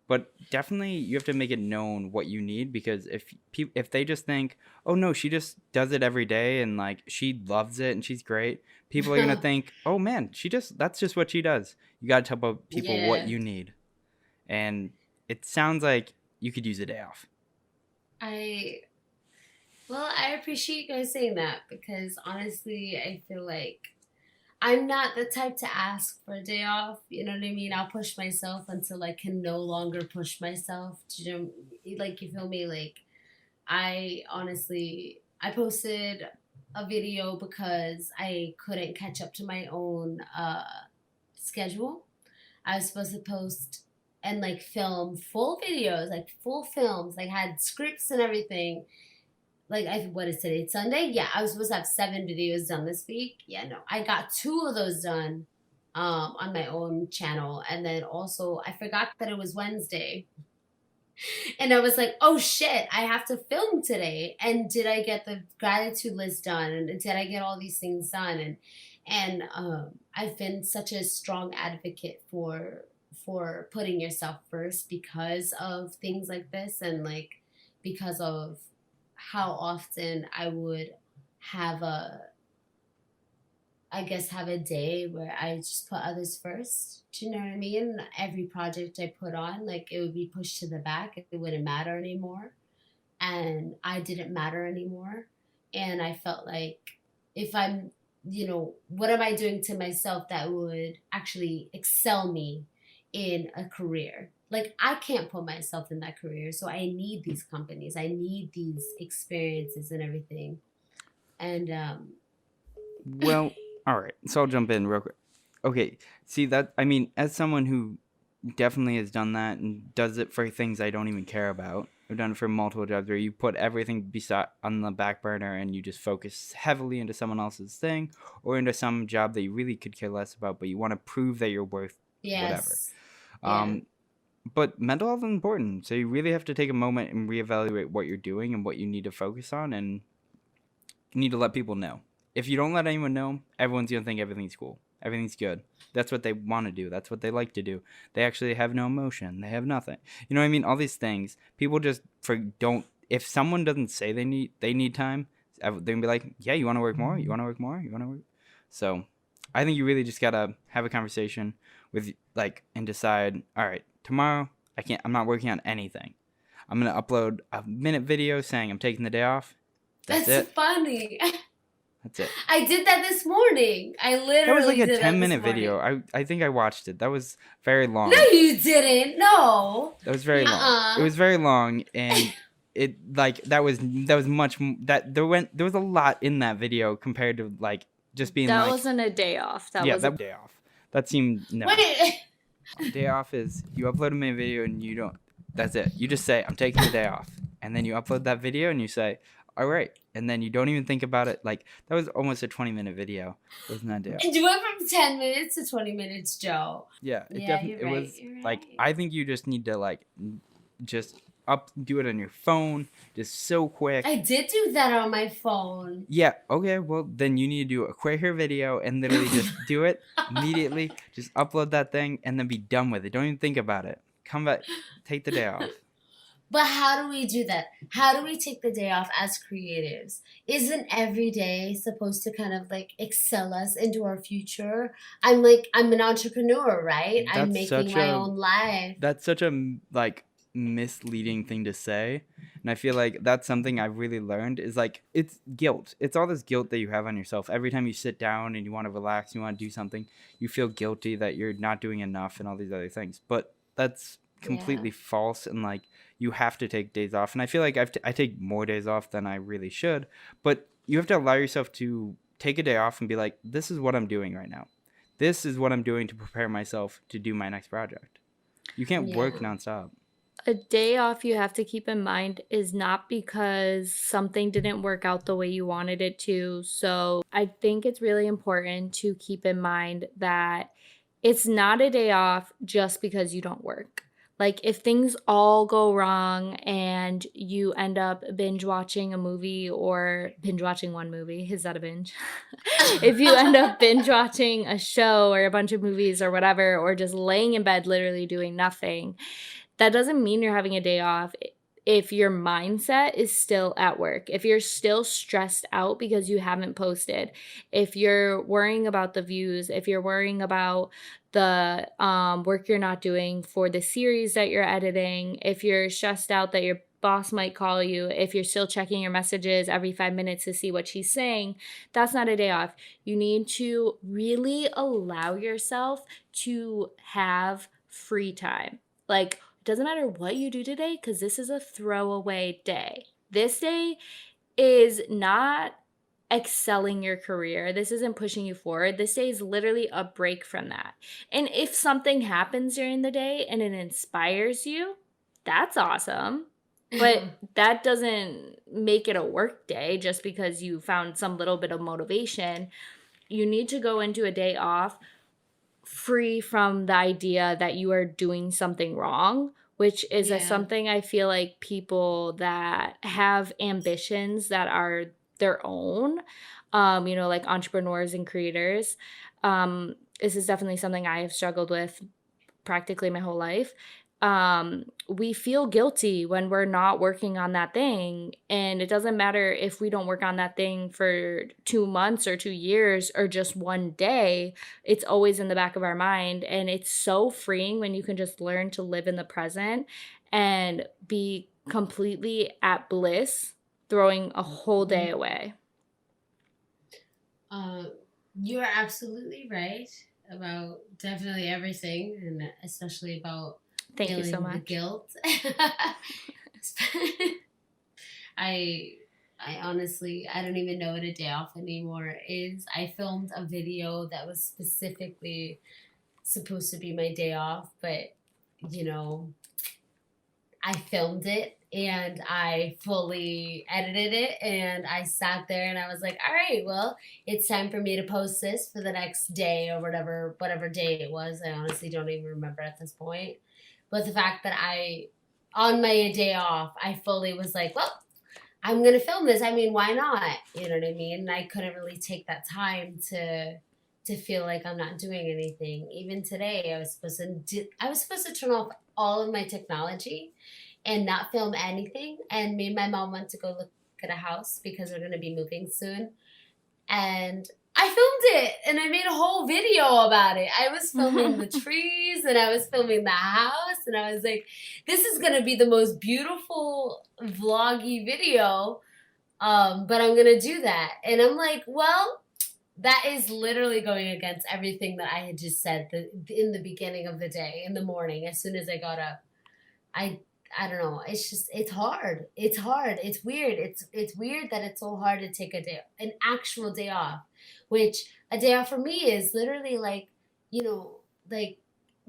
But definitely you have to make it known what you need, because if they just think, oh no, she just does it every day and like she loves it and she's great, people are gonna think, oh man, that's just what she does. You gotta tell people what you need, and it sounds like you could use a day off. I appreciate you guys saying that, because honestly, I feel like I'm not the type to ask for a day off. You know what I mean? I'll push myself until I can no longer push myself. Like, you feel me? Like, I posted a video because I couldn't catch up to my own schedule. I was supposed to post and like film full videos, like full films, like had scripts and everything. Like, what is today? It's Sunday? Yeah, I was supposed to have 7 videos done this week. Yeah, no, I got 2 of those done on my own channel. And then also, I forgot that it was Wednesday. And I was like, oh shit, I have to film today. And did I get the gratitude list done? And did I get all these things done? And I've been such a strong advocate for putting yourself first because of things like this, and like because of how often I would have a day where I just put others first. Do you know what I mean? Every project I put on, like, it would be pushed to the back. It wouldn't matter anymore. And I didn't matter anymore. And I felt like, if I'm, what am I doing to myself that would actually excel me in a career? Like, I can't put myself in that career, so I need these companies. I need these experiences and everything. And well, all right, so I'll jump in real quick. Okay, see that, I mean, as someone who definitely has done that and does it for things I don't even care about, I've done it for multiple jobs where you put everything on the back burner and you just focus heavily into someone else's thing or into some job that you really could care less about, but you want to prove that you're worth whatever. But mental health is important, so you really have to take a moment and reevaluate what you're doing and what you need to focus on, and need to let people know. If you don't let anyone know, everyone's going to think everything's cool. Everything's good. That's what they want to do. That's what they like to do. They actually have no emotion. They have nothing. You know what I mean? All these things. People just don't. If someone doesn't say they need time, they can be like, yeah, you want to work more? You want to work more? You want to work? So I think you really just got to have a conversation with and decide, all right, tomorrow I'm not working on anything. I'm going to upload a minute video saying I'm taking the day off. That's it. Funny. That's it. I did that this morning. I literally That was like a did 10-minute that this video. morning. I think I watched it. That was very long. No, you didn't. No. That was very long. It was very long, and there was a lot in that video compared to just being That wasn't a day off. That was that day off. That seemed no. Wait. A day off is you upload a minute video and you don't. That's it. You just say I'm taking the day off, and then you upload that video and you say, all right, and then you don't even think about it. That was almost a 20-minute video. It wasn't that day off. And you went from 10 minutes to 20 minutes, Joe. Yeah, You're right, was you're right. I think you just need to just do it on your phone, just so quick. I did do that on my phone. Yeah, okay, well then you need to do a quicker video and literally just do it immediately. Just upload that thing and then be done with it. Don't even think about it. Come back, take the day off. But how do we do that? How do we take the day off as creatives? Isn't every day supposed to kind of excel us into our future? I'm an entrepreneur, right? I'm making my own life. That's such a misleading thing to say. And I feel like that's something I've really learned is it's guilt. It's all this guilt that you have on yourself. Every time you sit down and you want to relax, you want to do something, you feel guilty that you're not doing enough and all these other things. But that's completely false, and you have to take days off. And I feel like I take more days off than I really should, but you have to allow yourself to take a day off and be like, this is what I'm doing right now. This is what I'm doing to prepare myself to do my next project. You can't work nonstop. A day off you have to keep in mind is not because something didn't work out the way you wanted it to. So I think it's really important to keep in mind that it's not a day off just because you don't work. If things all go wrong and you end up binge watching a movie or binge watching one movie, is that a binge? If you end up binge watching a show or a bunch of movies or whatever, or just laying in bed literally doing nothing, that doesn't mean you're having a day off. If your mindset is still at work, if you're still stressed out because you haven't posted, if you're worrying about the views, if you're worrying about the work you're not doing for the series that you're editing, if you're stressed out that your boss might call you, if you're still checking your messages every 5 minutes to see what she's saying, that's not a day off. You need to really allow yourself to have free time. It doesn't matter what you do today, because this is a throwaway day. This day is not excelling your career. This isn't pushing you forward. This day is literally a break from that. And if something happens during the day and it inspires you, that's awesome. But that doesn't make it a work day just because you found some little bit of motivation. You need to go into a day off free from the idea that you are doing something wrong, which is something I feel like people that have ambitions that are their own, entrepreneurs and creators. This is definitely something I have struggled with practically my whole life. We feel guilty when we're not working on that thing. And it doesn't matter if we don't work on that thing for 2 months or 2 years or just one day. It's always in the back of our mind. And it's so freeing when you can just learn to live in the present and be completely at bliss, throwing a whole day away. You're absolutely right about definitely everything, and especially about Thank you so much. The guilt. I honestly, I don't even know what a day off anymore is. I filmed a video that was specifically supposed to be my day off, but I filmed it and I fully edited it, and I sat there and I was like, all right, well, it's time for me to post this for the next day or whatever day it was. I honestly don't even remember at this point. But the fact that on my day off, I fully was like, well, I'm gonna film this. I mean, why not? You know what I mean? And I couldn't really take that time to feel like I'm not doing anything. Even today, I was supposed to turn off all of my technology and not film anything. And me and my mom went to go look at a house because we're gonna be moving soon. And I filmed it and I made a whole video about it. I was filming the trees and I was filming the house and I was like, this is gonna be the most beautiful vloggy video. But I'm gonna do that. And I'm like, well, that is literally going against everything that I had just said in the beginning of the day, in the morning, as soon as I got up. I don't know. It's hard. It's hard. It's weird. It's weird that it's so hard to take an actual day off, which a day off for me is literally like, like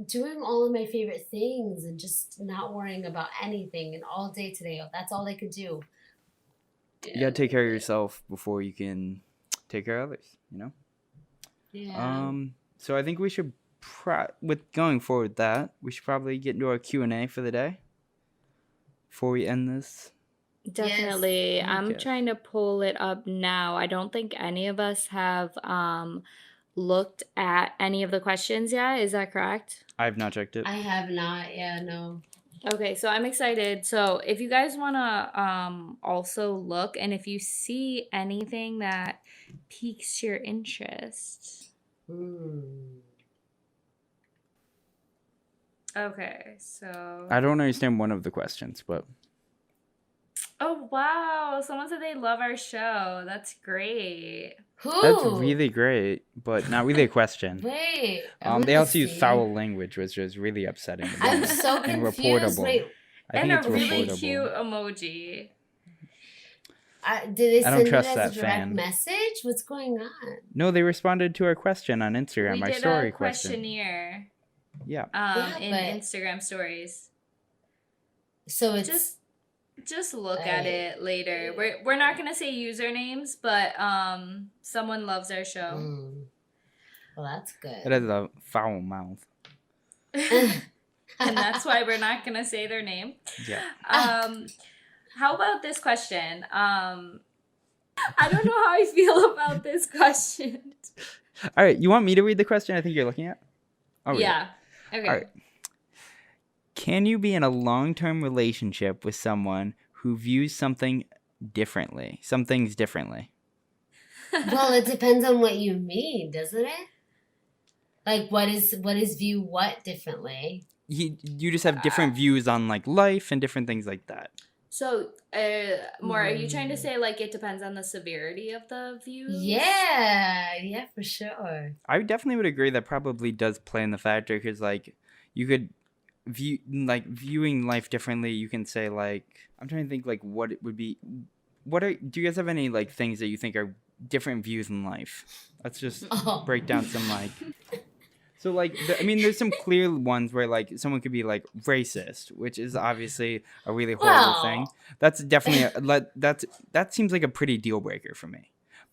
doing all of my favorite things and just not worrying about anything and all day today. That's all I could do. You gotta take care of yourself before you can take care of others, Yeah. So I think we should, with going forward with that, we should probably get into our Q&A for the day before we end this. Definitely. Yes. I'm Okay. trying to pull it up now. I don't think any of us have looked at any of the questions yet. Is that correct? I have not checked it. I have not. Yeah, no. Okay, so I'm excited. So if you guys want to also look, and if you see anything that piques your interest. Okay, so. I don't understand one of the questions, but Oh, wow. Someone said they love our show. That's great. Who? that's really great, but not really a question. Wait. They also use foul language, which is really upsetting. to me. I'm so And confused. reportable. Wait, I think And it's a really reportable. cute emoji. did they I don't send it trust as a that direct fan. message? What's going on? No, they responded to our question on Instagram, We our did story a question. questionnaire Yeah. in but- Instagram stories. So it's Just look at it later. We're not gonna say usernames, but someone loves our show. Well, that's good. It has a foul mouth. And that's why we're not gonna say their name. Yeah. How about this question? I don't know how I feel about this question. All right. You want me to read the question I think you're looking at? I'll read it. Yeah. Okay. All right. Can you be in a long-term relationship with someone who views something differently? Some things differently. Well, it depends on what you mean, doesn't it? Like, what is view what differently? You just have different views on like life and different things like that. So, Mora, are you trying to say like it depends on the severity of the views? Yeah, for sure. I definitely would agree that probably does play in the factor because like you could viewing life differently. You can say like I'm trying to think like what it would be. Do you guys have any like things that you think are different views in life? Let's just break down some like. So like there's some clear ones where like someone could be like racist, which is obviously a really horrible thing. That's definitely that seems like a pretty deal breaker for me.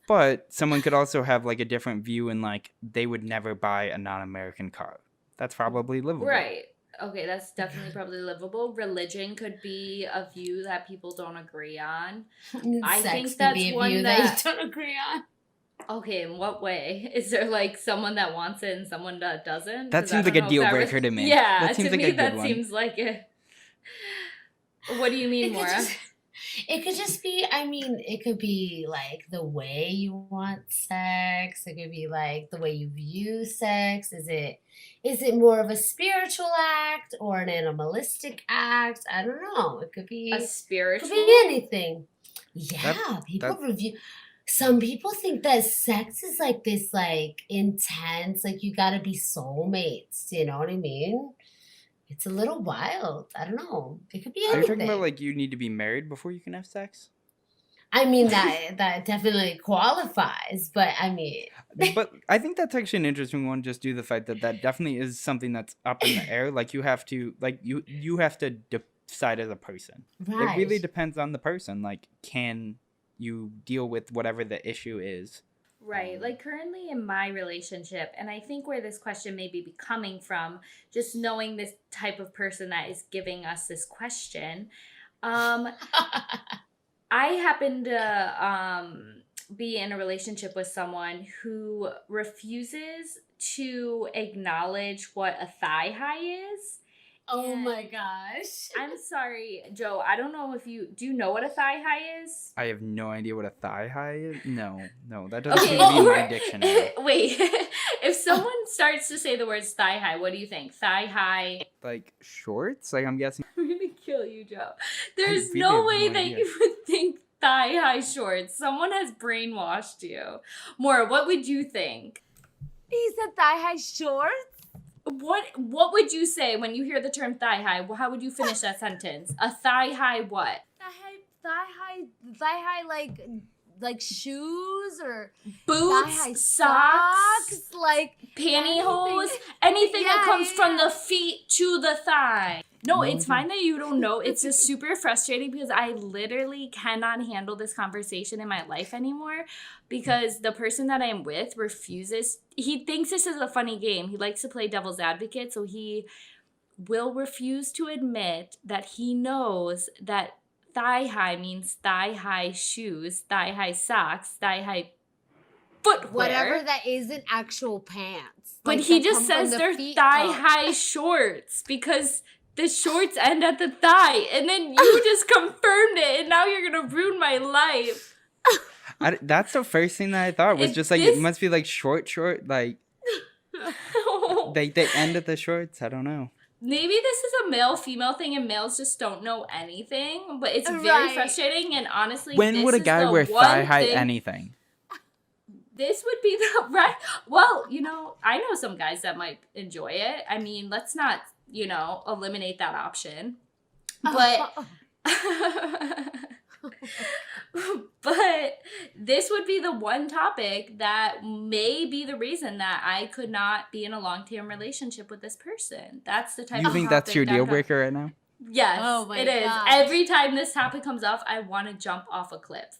But someone could also have like a different view and like they would never buy a non-American car. That's probably livable. Right. Okay, that's definitely probably livable. Religion could be a view that people don't agree on. I think Sex that's could be a one view that- you don't agree on. Okay, in what way? Is there like someone that wants it and someone that doesn't? That 'Cause I seems don't like a know if deal that breaker to me. Yeah, That seems to like me a good that one. seems like it. What do you mean, Mora? It could just be, it could be like the way you want sex. It could be like the way you view sex. Is it more of a spiritual act or an animalistic act? I don't know. It could be A It could spiritual? be anything. Yeah, that- review. Some people think that sex is like this, like intense, like you gotta be soulmates. You know what I mean? It's a little wild. I don't know. It could be Are you anything. talking about like you need to be married before you can have sex? I mean that definitely qualifies, but But I think that's actually an interesting one, just due to the fact that definitely is something that's up in the air. Like you have to decide as a person. right. It really depends on the person. Like, can you deal with whatever the issue is? Right. Like currently in my relationship, and I think where this question may be coming from, just knowing this type of person that is giving us this question, I happen to be in a relationship with someone who refuses to acknowledge what a thigh high is. Oh my And gosh. I'm sorry, Joe. I don't know if do you know what a thigh high is? I have no idea what a thigh high is. No, that doesn't seem Okay, to be in my dictionary. wait. If someone starts to say the words thigh high, what do you think? Thigh high. Like shorts? Like I'm guessing. I'm gonna kill you, Joe. There's really no have way no that idea. you would think thigh high shorts. Someone has brainwashed you. Mora, what would you think? He said thigh high shorts. What would you say when you hear the term thigh high? How would you finish that sentence? A thigh high what? Thigh high, like shoes or Boots, thigh high socks, like pantyhose, anything that comes from yeah. the feet to the thigh. No, No it's idea. fine that you don't know. It's just super frustrating because I literally cannot handle this conversation in my life anymore because the person that I'm with refuses. He thinks this is a funny game. He likes to play devil's advocate, so he will refuse to admit that he knows that thigh high means thigh high shoes, thigh high socks, thigh high footwear. whatever that isn't actual pants. But like, he that just come from says the they're feet thigh up. high shorts because the shorts end at the thigh. And then you just confirmed it and now you're going to ruin my life. That's the first thing that I thought was If just like this- it must be like short, like they end at the shorts. I don't know. Maybe this is a male-female thing and males just don't know anything, but it's very Right. frustrating and honestly, When this would a is guy the wear one thigh high thing- anything? This would be the right. Well, I know some guys that might enjoy it. I mean, let's not, eliminate that option. But but this would be the one topic that may be the reason that I could not be in a long-term relationship with this person. That's the type You of think that's topic your that deal comes- breaker right now? Yes, Oh my it is. gosh. Every time this topic comes up, I want to jump off a cliff.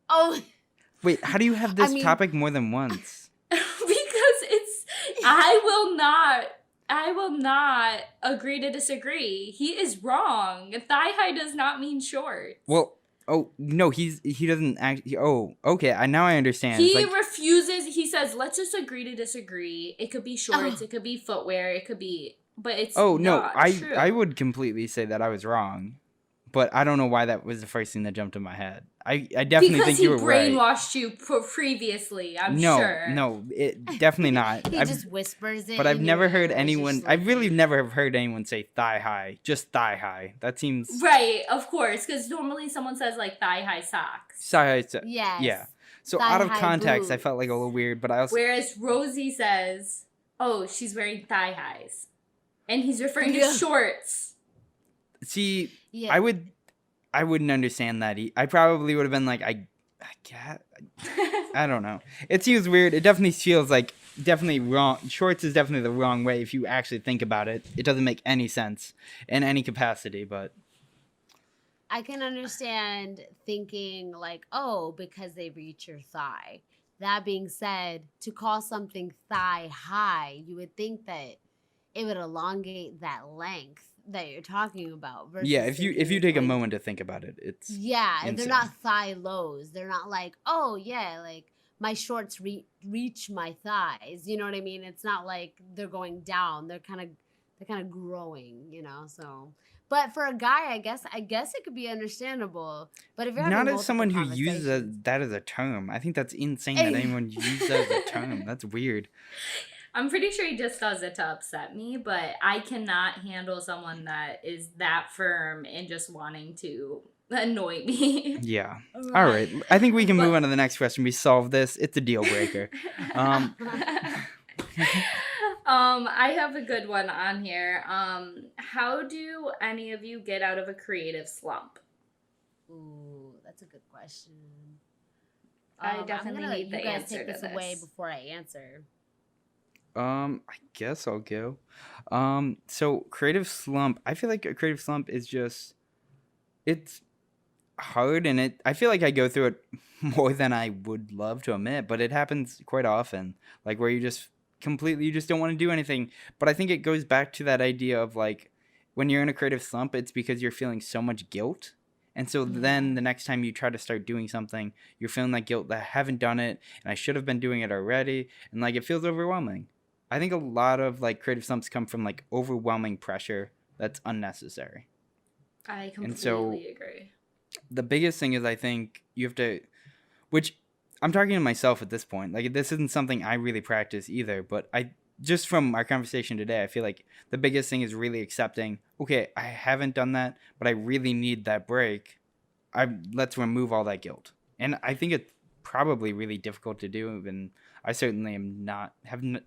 Oh, Wait, how do you have this I mean- topic more than once? Because I will not agree to disagree. He is wrong. Thigh high does not mean short. Well, oh no, he doesn't actually. Oh, okay, now I understand. He Like, refuses. He says, "Let's just agree to disagree. It could be shorts. It could be footwear. It could be, but it's oh no, not true. I would completely say that I was wrong, but I don't know why that was the first thing that jumped in my head. I definitely because think he you were right. brainwashed you previously. I'm No, sure. no, it definitely not. he I've- just whispers it. but I've in never your heard ear. It's anyone. just I like- really never have heard anyone say thigh high. Just thigh high. That seems Right, of course, because normally someone says like thigh high socks. thigh. Yes. Yeah. So out of Thigh-high context, I boots. felt like a little weird. But I also Whereas Rosie says, "Oh, she's wearing thigh highs," and he's referring Yeah. to shorts. see. Yeah. I wouldn't understand that. I probably would have been like, I can't. I don't know. It seems weird. It definitely feels like definitely wrong. Shorts is definitely the wrong way if you actually think about it. It doesn't make any sense in any capacity. But I can understand thinking like, oh, because they reach your thigh. That being said, to call something thigh high, you would think that it would elongate that length that you're talking about. Versus yeah, if you thinking take a like- moment to think about it, it's yeah, insane. they're not thigh lows. They're not like, oh yeah, like my shorts reach my thighs. You know what I mean? It's not like they're going down. They're kind of growing. So. But for a guy, I guess it could be understandable. But if you're not having as someone who multiple uses conversations- that as a term. I think that's insane that anyone uses that as a term. That's weird. I'm pretty sure he just does it to upset me, but I cannot handle someone that is that firm and just wanting to annoy me. Yeah. All right. I think we can But- move on to the next question. We solved this. It's a deal breaker. I have a good one on here. How do any of you get out of a creative slump? Ooh, that's a good question. I I'm definitely gonna let need the you guys answer take to this away this. before I answer. I guess I'll go. So creative slump. I feel like a creative slump is just, it's hard, and I feel like I go through it more than I would love to admit, but it happens quite often. Like where you just don't want to do anything. But I think it goes back to that idea of like, when you're in a creative slump, it's because you're feeling so much guilt, And so then the next time you try to start doing something, you're feeling that guilt that I haven't done it and I should have been doing it already. And like it feels overwhelming. I think a lot of like creative slumps come from like overwhelming pressure that's unnecessary. I And so completely agree. the biggest thing is I think you have to, which I'm talking to myself at this point. Like this isn't something I really practice either, but I just from our conversation today, I feel like the biggest thing is really accepting, okay, I haven't done that, but I really need that break. Let's remove all that guilt. And I think it's probably really difficult to do, and I certainly am not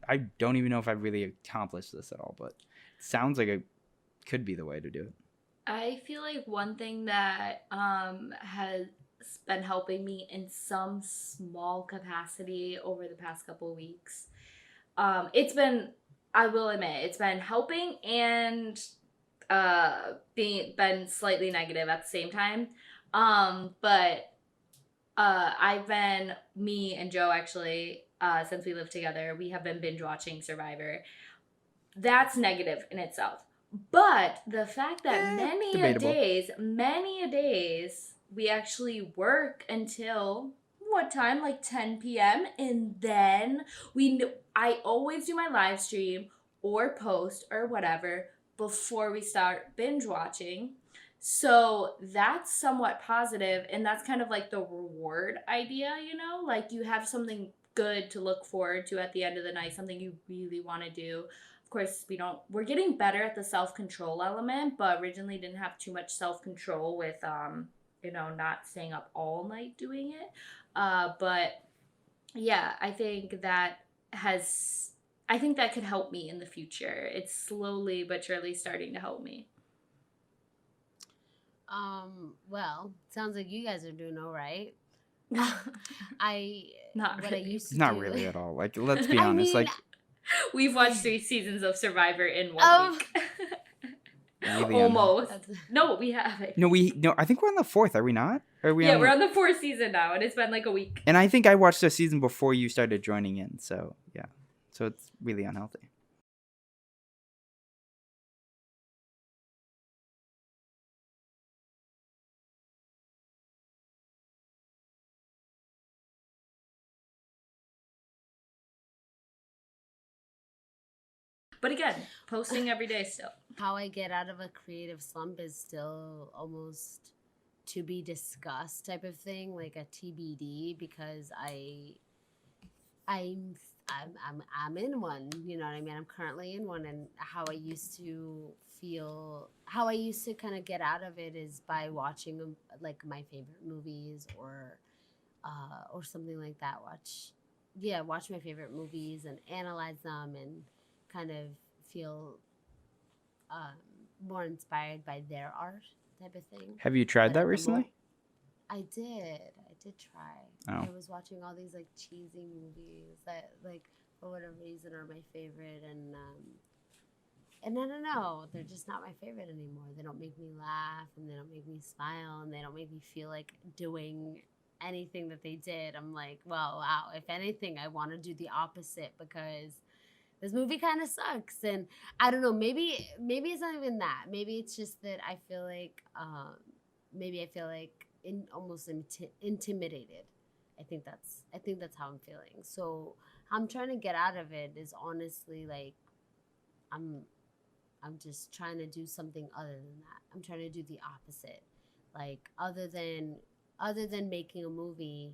I don't even know if I've really accomplished this at all, but it sounds like it could be the way to do it. I feel like one thing that has been helping me in some small capacity over the past couple of weeks, it's been, I will admit, it's been helping and been slightly negative at the same time. But me and Joe actually, since we live together, we have been binge watching Survivor. That's negative in itself. But the fact that many a days, we actually work until what time? Like 10 p.m. And then I always do my live stream or post or whatever before we start binge watching. So that's somewhat positive, and that's kind of like the reward idea, like you have something good to look forward to at the end of the night, something you really want to do. Of course, we're getting better at the self-control element, but originally didn't have too much self-control with, not staying up all night doing it. But yeah, I think that could help me in the future. It's slowly but surely starting to help me. Well, sounds like you guys are doing all right. Not what really. I used to Not do. really at all. Like let's be honest. mean, like we've watched 3 seasons of Survivor in 1 week. really Almost. No, we haven't. No, I think we're on the 4th, are we not? We're on the 4th season now, and it's been like a week. And I think I watched the season before you started joining in, so yeah. So it's really unhealthy. But again, posting every day still. How I get out of a creative slump is still almost to be discussed type of thing, like a TBD, because I'm in one, you know what I mean? I'm currently in one, and how I used to kind of get out of it is by watching like my favorite movies or something like that. Watch my favorite movies and analyze them and kind of feel more inspired by their art type of thing. Have you tried that recently? I did try. Oh. I was watching all these like cheesy movies that like for whatever reason are my favorite, and I don't know, they're just not my favorite anymore. They don't make me laugh, and they don't make me smile, and they don't make me feel like doing anything that they did. I'm like, well, wow, if anything, I want to do the opposite, because this movie kind of sucks. And I don't know, maybe it's not even that. Maybe it's just that I feel like almost intimidated. I think that's how I'm feeling. So I'm trying to get out of it is honestly like I'm just trying to do something other than that. I'm trying to do the opposite. Like other than making a movie,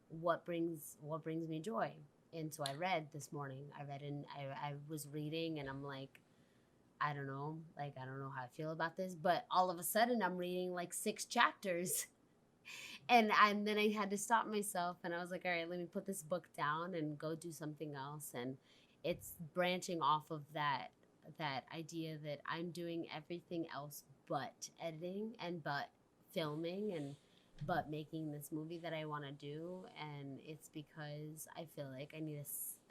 what brings me joy? And so I read this morning. I was reading, and I'm like, I don't know how I feel about this, but all of a sudden I'm reading like 6 chapters. And then I had to stop myself, and I was like, all right, let me put this book down and go do something else. And it's branching off of that idea that I'm doing everything else but editing and but filming and but making this movie that I want to do. And it's because I feel like I need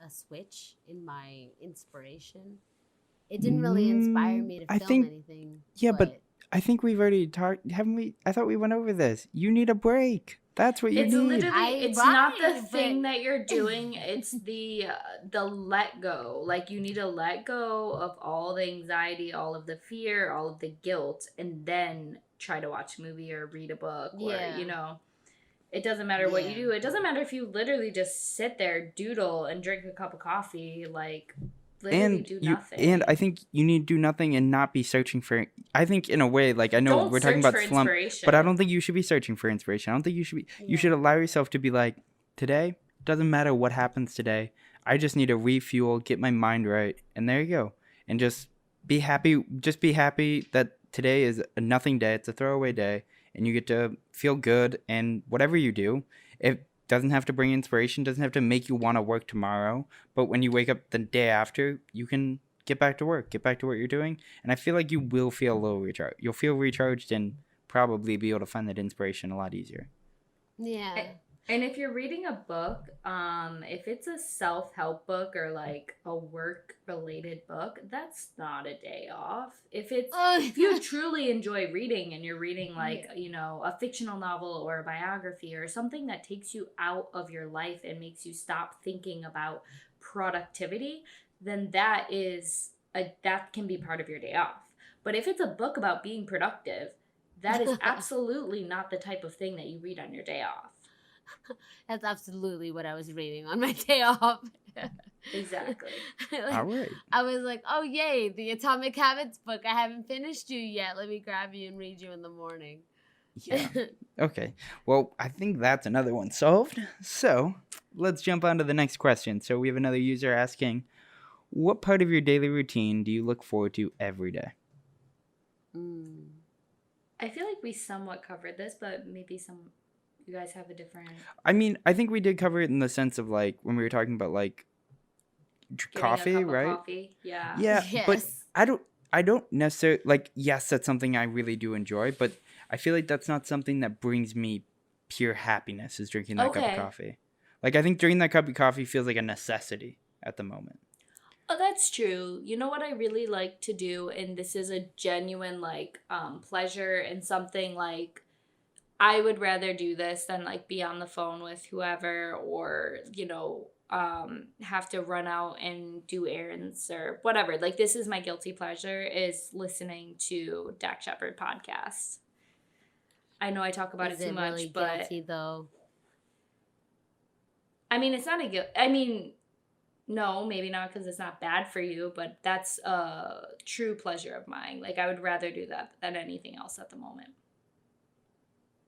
a switch in my inspiration. It didn't really inspire me to film anything. Yeah, but I think we've already talked, haven't we? I thought we went over this. You need a break. That's what you It's need. literally it's not the Right, thing but- that you're doing, it's the let go. Like you need to let go of all the anxiety, all of the fear, all of the guilt, and then try to watch a movie or read a book or Yeah. it doesn't matter what you Yeah. do. It doesn't matter if you literally just sit there, doodle, and drink a cup of coffee. Like literally do nothing. And I think you need to do nothing and not be searching for. I think in a way, like I know Don't we're talking search about for slump, inspiration. but I don't think you should be searching for inspiration. I don't think you should be. You Yeah. should allow yourself to be like, today doesn't matter what happens today. I just need to refuel, get my mind right, and there you go. And just be happy. Just be happy that today is a nothing day. It's a throwaway day, and you get to feel good. And whatever you do, it doesn't have to bring inspiration. Doesn't have to make you want to work tomorrow. But when you wake up the day after, you can get back to work, get back to what you're doing, and I feel like you will feel a little recharged. You'll feel recharged and probably be able to find that inspiration a lot easier. Yeah. And if you're reading a book, if it's a self-help book or like a work-related book, that's not a day off. If you truly enjoy reading and you're reading like, a fictional novel or a biography or something that takes you out of your life and makes you stop thinking about productivity, then that can be part of your day off. But if it's a book about being productive, that is absolutely not the type of thing that you read on your day off. That's absolutely what I was reading on my day off. Exactly. All right. I was like, oh, yay, the Atomic Habits book. I haven't finished you yet. Let me grab you and read you in the morning. Yeah. Okay. Well, I think that's another one solved. So let's jump on to the next question. So we have another user asking, what part of your daily routine do you look forward to every day? I feel like we somewhat covered this, but maybe you guys have a different. I mean, I think we did cover it in the sense of like when we were talking about like coffee, right? Coffee. Yeah. Yeah, Yes. but I don't necessarily like. Yes, that's something I really do enjoy, but I feel like that's not something that brings me pure happiness. Is drinking that cup of coffee. Like I think drinking that cup of coffee feels like a necessity at the moment. Oh, that's true. You know what I really like to do, and this is a genuine like pleasure and something like I would rather do this than like be on the phone with whoever or have to run out and do errands or whatever. Like this is my guilty pleasure is listening to Dak Shepard podcast. I know I talk about Is it too much, really but guilty, though? I mean it's not a guilt. I mean. No, maybe not because it's not bad for you, but that's a true pleasure of mine. Like, I would rather do that than anything else at the moment.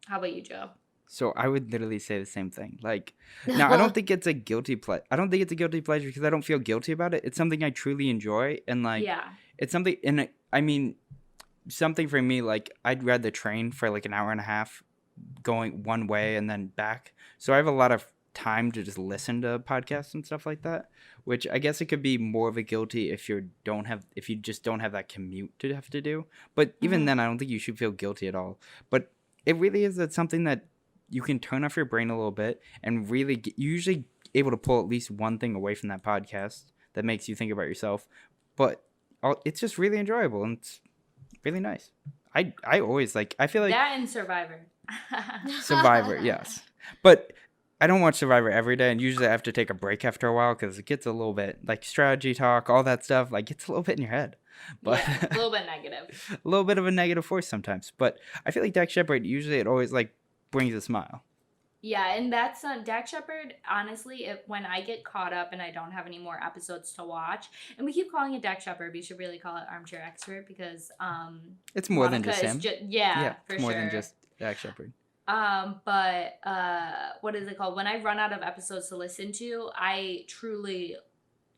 How about you, Joe? So I would literally say the same thing. Like, now I don't think it's a guilty pleasure. I don't think it's a guilty pleasure because I don't feel guilty about it. It's something I truly enjoy, and like, it's something. And I mean, something for me. Like, I'd rather train for like an hour and a half, going one way and then back. So I have a lot of time to just listen to podcasts and stuff like that, which I guess it could be more of a guilty if you just don't have that commute to have to do. But even then, I don't think you should feel guilty at all. But it really is something that you can turn off your brain a little bit and really you're usually able to pull at least one thing away from that podcast that makes you think about yourself. But it's just really enjoyable and it's really nice. I always I feel like that and Survivor. Survivor, yes, but I don't watch Survivor every day, and usually I have to take a break after a while because it gets a little bit like strategy talk, all that stuff. Like gets a little bit in your head, but yeah, a little bit negative, a little bit of a negative force sometimes. But I feel like Dak Shepard usually it always like brings a smile. Yeah, and that's Dak Shepard. Honestly, when I get caught up and I don't have any more episodes to watch, and we keep calling it Dak Shepard, we should really call it Armchair Expert because it's more than just him. For it's more sure. than just Dak Shepard. But what is it called? When I run out of episodes to listen to, I truly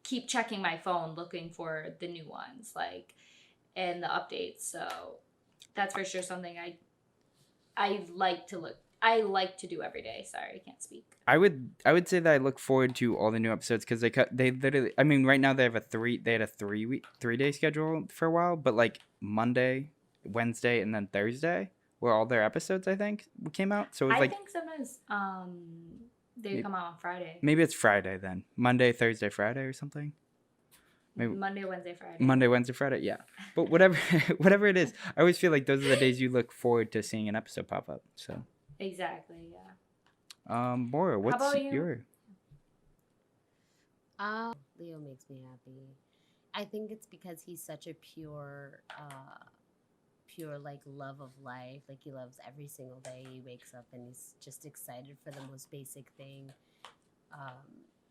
keep checking my phone looking for the new ones, and the updates. So that's for sure something I like to do every day. Sorry, I can't speak. I would say that I look forward to all the new episodes because they literally. I mean, right now they had a 3-day schedule for a while, but like Monday, Wednesday, and then Thursday were all their episodes. I think came out. So it was I think sometimes they come out on Friday. Maybe it's Friday then. Monday, Thursday, Friday, or something. Maybe Monday, Wednesday, Friday. Monday, Wednesday, Friday. Yeah, but whatever, whatever it is, I always feel like those are the days you look forward to seeing an episode pop up. So, Exactly. Yeah. Mora, what's about you? your? Leo makes me happy. I think it's because he's such a pure like love of life. Like he loves every single day. He wakes up and he's just excited for the most basic thing.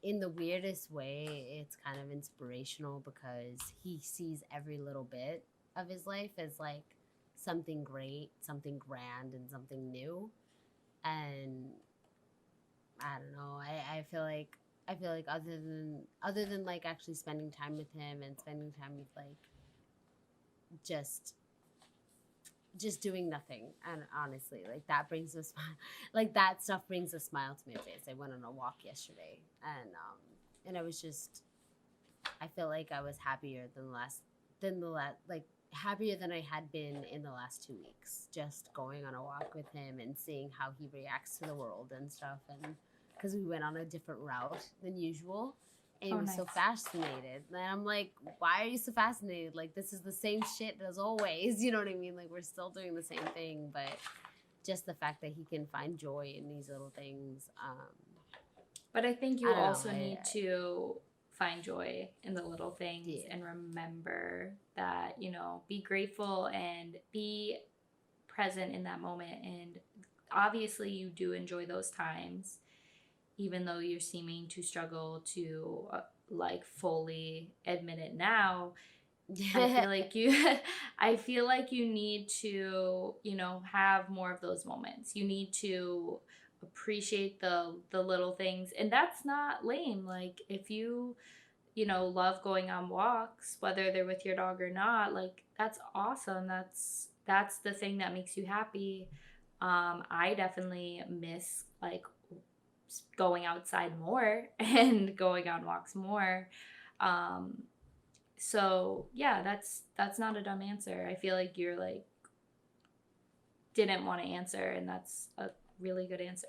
In the weirdest way, it's kind of inspirational because he sees every little bit of his life as like something great, something grand, and something new. And I don't know. I feel like other than like actually spending time with him and spending time with like just doing nothing, and honestly like that brings a smile, like that stuff brings a smile to my face. I went on a walk yesterday, and I was just, I feel like I was happier like happier than I had been in the last 2 weeks, just going on a walk with him and seeing how he reacts to the world and stuff. And because we went on a different route than usual. And he was so nice. fascinated. And I'm like, why are you so fascinated? Like, this is the same shit as always. You know what I mean? Like, we're still doing the same thing. But just the fact that he can find joy in these little things. But I think I you don't know, also need to find joy in the little things and remember that, be grateful and be present in that moment. And obviously you do enjoy those times, even though you're seeming to struggle to like fully admit it now. I feel like you need to, have more of those moments. You need to appreciate the little things, and that's not lame. Like if you love going on walks, whether they're with your dog or not, like that's awesome. That's the thing that makes you happy. I definitely miss like going outside more and going on walks more. So yeah, that's not a dumb answer. I feel like you're like didn't want to answer, and that's a really good answer.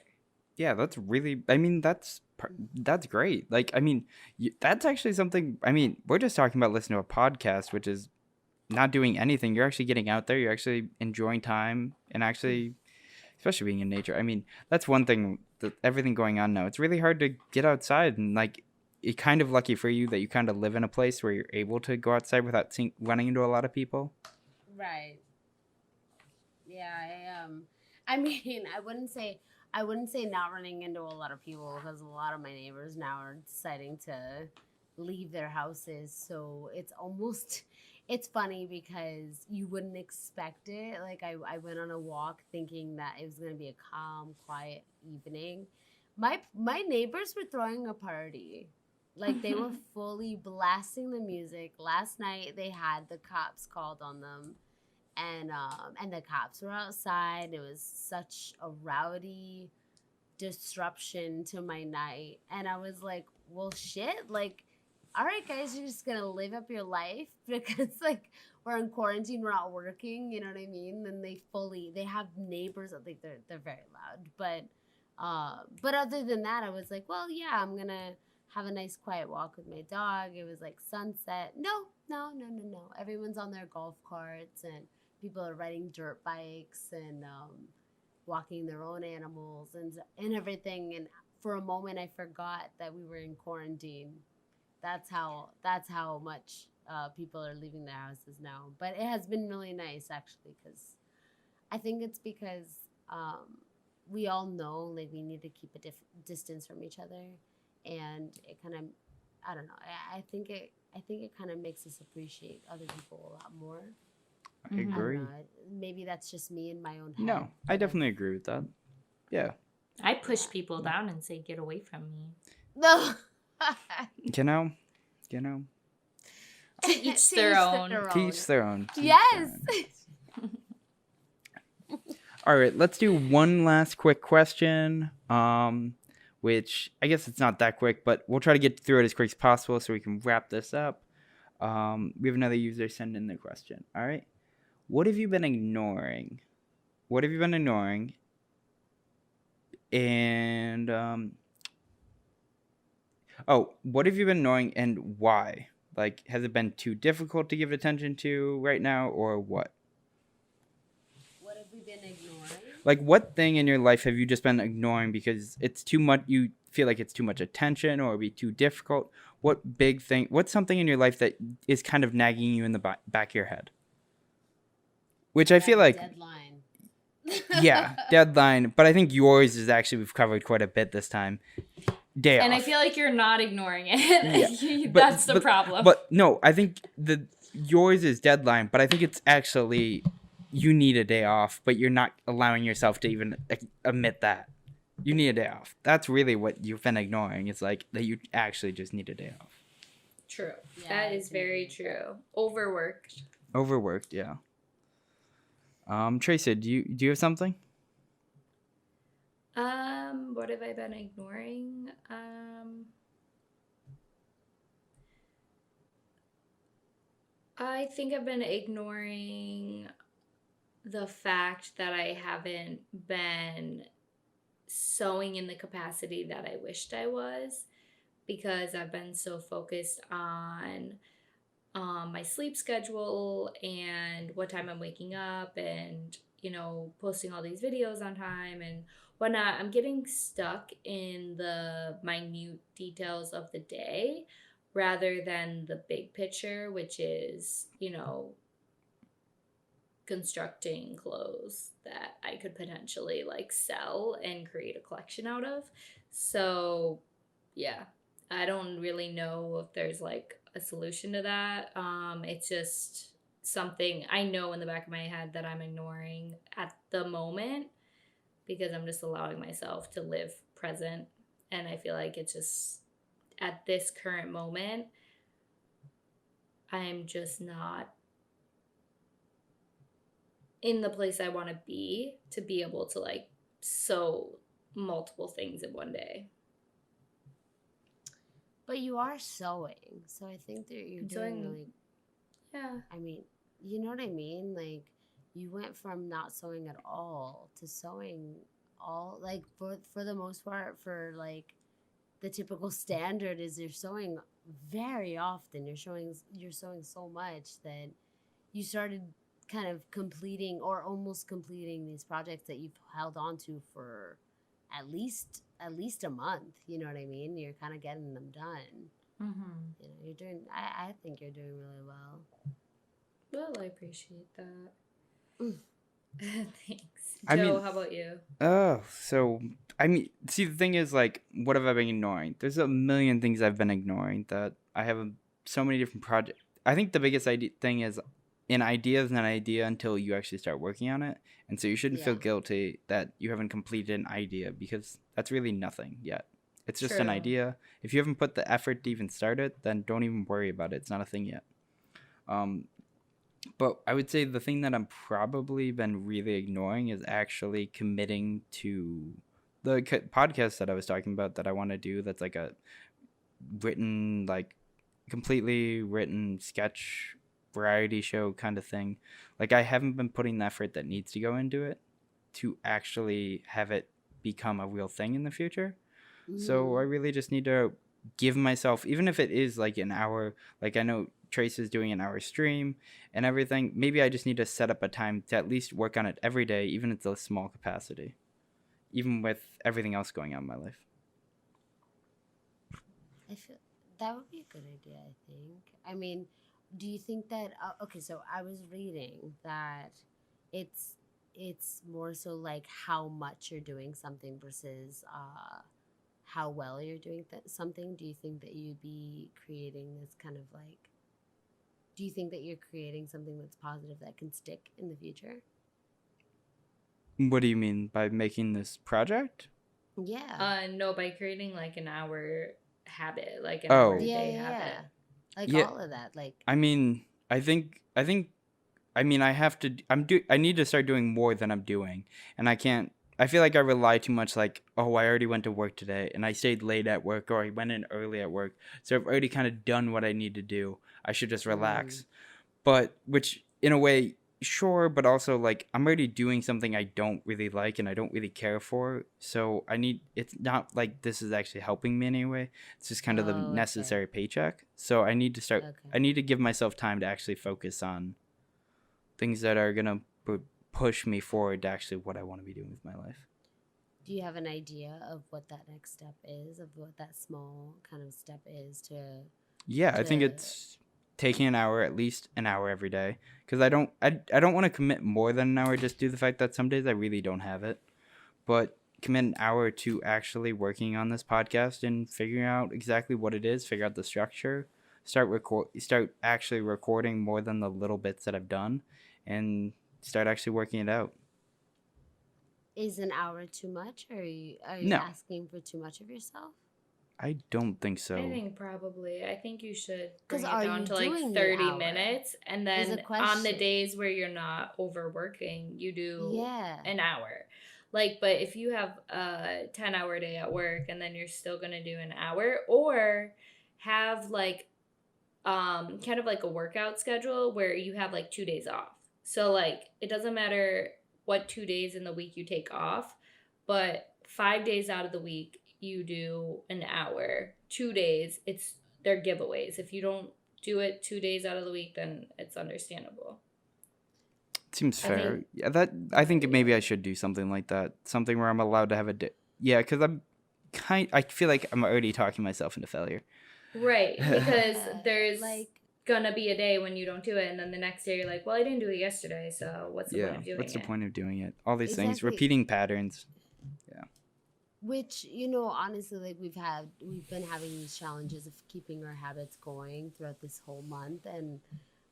Yeah, that's really. I mean, that's great. Like, I mean, that's actually something. I mean, we're just talking about listening to a podcast, which is not doing anything. You're actually getting out there. You're actually enjoying time, and actually, especially being in nature. I mean, that's one thing. Everything going on now, it's really hard to get outside, and like, it's kind of lucky for you that you kind of live in a place where you're able to go outside without running into a lot of people. Right. Yeah, I mean, I wouldn't say not running into a lot of people, because a lot of my neighbors now are deciding to leave their houses. So it's funny because you wouldn't expect it. Like I went on a walk thinking that it was going to be a calm, quiet evening. My neighbors were throwing a party. Like they were fully blasting the music. Last night they had the cops called on them. And the cops were outside. It was such a rowdy disruption to my night. And I was like, well, shit. Like, all right, guys, you're just going to live up your life because, like, we're in quarantine. We're not working. You know what I mean? And they have neighbors. I think they're very loud. But other than that, I was like, well, yeah, I'm going to have a nice quiet walk with my dog. It was like sunset. No. Everyone's on their golf carts, and people are riding dirt bikes and walking their own animals and everything. And for a moment, I forgot that we were in quarantine. That's how much people are leaving their houses now. But it has been really nice, actually, because I think it's because we all know like we need to keep a distance from each other, and it kind of, I don't know. I think it kind of makes us appreciate other people a lot more. I agree. I don't know, maybe that's just me in my own head. No, I definitely agree with that. Yeah. I push people down and say, "Get away from me." No. You know. To each their own. To each their own. Yes. All right, let's do one last quick question. Which I guess it's not that quick, but we'll try to get through it as quick as possible so we can wrap this up. We have another user send in the question. All right. What have you been ignoring? And what have you been ignoring and why? Like, has it been too difficult to give attention to right now, or what? What have we been ignoring? Like, what thing in your life have you just been ignoring because it's too much? You feel like it's too much attention, or it'd be too difficult. What big thing? What's something in your life that is kind of nagging you in the back of your head? Which I feel like, Deadline. yeah, deadline. But I think yours is actually, we've covered quite a bit this time. Day And off. I feel like you're not ignoring it. Yeah. That's the problem. But no, I think yours is deadline, but I think it's actually you need a day off, but you're not allowing yourself to even admit that. You need a day off. That's really what you've been ignoring. It's like that you actually just need a day off. True. Yeah, That I is can very agree. true. Overworked. Overworked, yeah. Treasa, do you have something? What have I been ignoring? I think I've been ignoring the fact that I haven't been sewing in the capacity that I wished I was, because I've been so focused on my sleep schedule and what time I'm waking up, and posting all these videos on time and whatnot. I'm getting stuck in the minute details of the day rather than the big picture, which is constructing clothes that I could potentially like sell and create a collection out of. So yeah, I don't really know if there's like a solution to that. It's just something I know in the back of my head that I'm ignoring at the moment, because I'm just allowing myself to live present. And I feel like it's just at this current moment, I'm just not in the place I want to be able to like sew multiple things in one day. But you are sewing, so I think that you're doing really. Yeah. I mean, you know what I mean? Like, you went from not sewing at all to sewing all. Like, for the most part, for like the typical standard is you're sewing very often. You're sewing so much that you started kind of completing or almost completing these projects that you've held on to for at least a month. You know what I mean? You're kind of getting them done. Mm-hmm. You're doing. I think you're doing really well. Well, I appreciate that. Mm. Thanks. I Joe, mean- how about you? Oh, so I mean, see, the thing is, like, what have I been ignoring? There's a million things I've been ignoring that I have so many different projects. I think the biggest thing is an idea is not an idea until you actually start working on it, and so you shouldn't feel Yeah. guilty that you haven't completed an idea, because that's really nothing yet. It's just an True. idea. If you haven't put the effort to even start it, then don't even worry about it. It's not a thing yet. But I would say the thing that I'm probably been really ignoring is actually committing to the podcast that I was talking about that I want to do. That's like a written, like completely written sketch variety show kind of thing. Like, I haven't been putting the effort that needs to go into it to actually have it become a real thing in the future. So I really just need to give myself, even if it is like an hour, like I know Trace is doing an hour stream and everything, maybe I just need to set up a time to at least work on it every day, even if it's a small capacity, even with everything else going on in my life. I feel that would be a good idea, I think. I mean, do you think that okay, so I was reading that it's more so like how much you're doing something versus how well you're doing something. Do you think that you'd be creating this kind of like, do you think that you're creating something that's positive that can stick in the future? What do you mean by making this project? Yeah. No, by creating like an hour habit, like an Oh. hour a Yeah, day yeah, habit. yeah. Like Yeah. all of that. Like, I mean, I have to, I need to start doing more than I'm doing. And I feel like I rely too much, like, oh, I already went to work today and I stayed late at work, or I went in early at work. So I've already kind of done what I need to do. I should just relax. But, which in a way, sure, but also like I'm already doing something I don't really like and I don't really care for. So it's not like this is actually helping me in any way. It's just kind of the Oh, okay. necessary paycheck. So I need to Okay. I need to give myself time to actually focus on things that are going to push me forward to actually what I want to be doing with my life. Do you have an idea of what that next step is, of what that small kind of step is to Yeah, I think to it's taking at least an hour every day, because I don't want to commit more than an hour just due to the fact that some days I really don't have it, but commit an hour to actually working on this podcast and figuring out exactly what it is, figure out the structure, start actually recording more than the little bits that I've done, and start actually working it out. is an hour too much? Or are you No. asking for too much of yourself? I don't think so. I think probably. I think you should 'Cause bring it are down you to like doing the 30 hour? minutes. And Is then the on the question. days where you're not overworking, you do Yeah. an hour. Like, but if you have a 10-hour day at work and then you're still going to do an hour, or have like kind of like a workout schedule where you have like 2 days off. So like it doesn't matter what 2 days in the week you take off, but 5 days out of the week you do an hour. 2 days they're giveaways. If you don't do it 2 days out of the week, then it's understandable. Seems I fair. think- Yeah, I think maybe I should do something like that. Something where I'm allowed to have a day. Yeah, because I feel like I'm already talking myself into failure. Right, because Yeah, there's like gonna be a day when you don't do it, and then the next day you're like, well, I didn't do it yesterday, so what's the point of doing What's the it? point of doing it? All these things, Exactly. repeating patterns. which, honestly, like we've been having these challenges of keeping our habits going throughout this whole month, and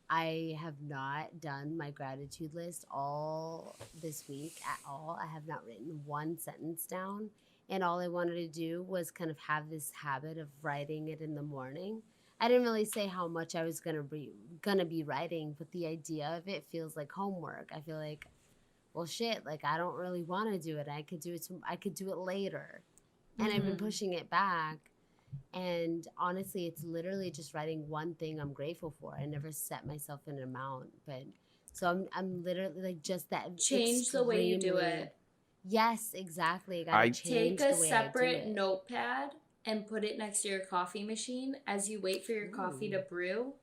I have not done my gratitude list all this week at all. I have not written one sentence down, and all I wanted to do was kind of have this habit of writing it in the morning. I didn't really say how much I was gonna be writing, but the idea of it feels like homework. I feel like, well, shit, like I don't really want to do it. I could do it later, and I've been Mhm. pushing it back. And honestly, it's literally just writing one thing I'm grateful for. I never set myself an amount, but so I'm literally like just that. Change the way you do extremely- it. Yes, exactly. Gotta I- change Take a the way separate I do it. notepad and put it next to your coffee machine as you wait for your coffee to Ooh. brew.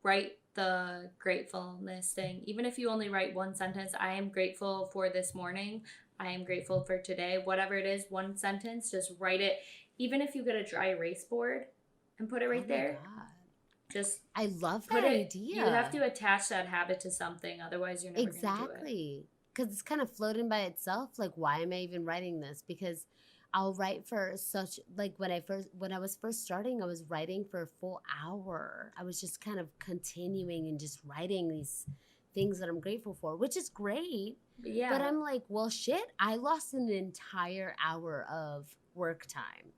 Write the gratefulness thing. Even if you only write one sentence, I am grateful for this morning. I am grateful for today. Whatever it is, one sentence, just write it. Even if you get a dry erase board and put it right Oh my there, God. just I love put that it. idea. You have to attach that habit to something, otherwise you're never going to do it. Exactly. Because it's kind of floating by itself. Like, why am I even writing this? Because I'll write for such, like, when I was first starting, I was writing for a full hour. I was just kind of continuing and just writing these things that I'm grateful for, which is great. Yeah. But I'm like, well, shit, I lost an entire hour of work time.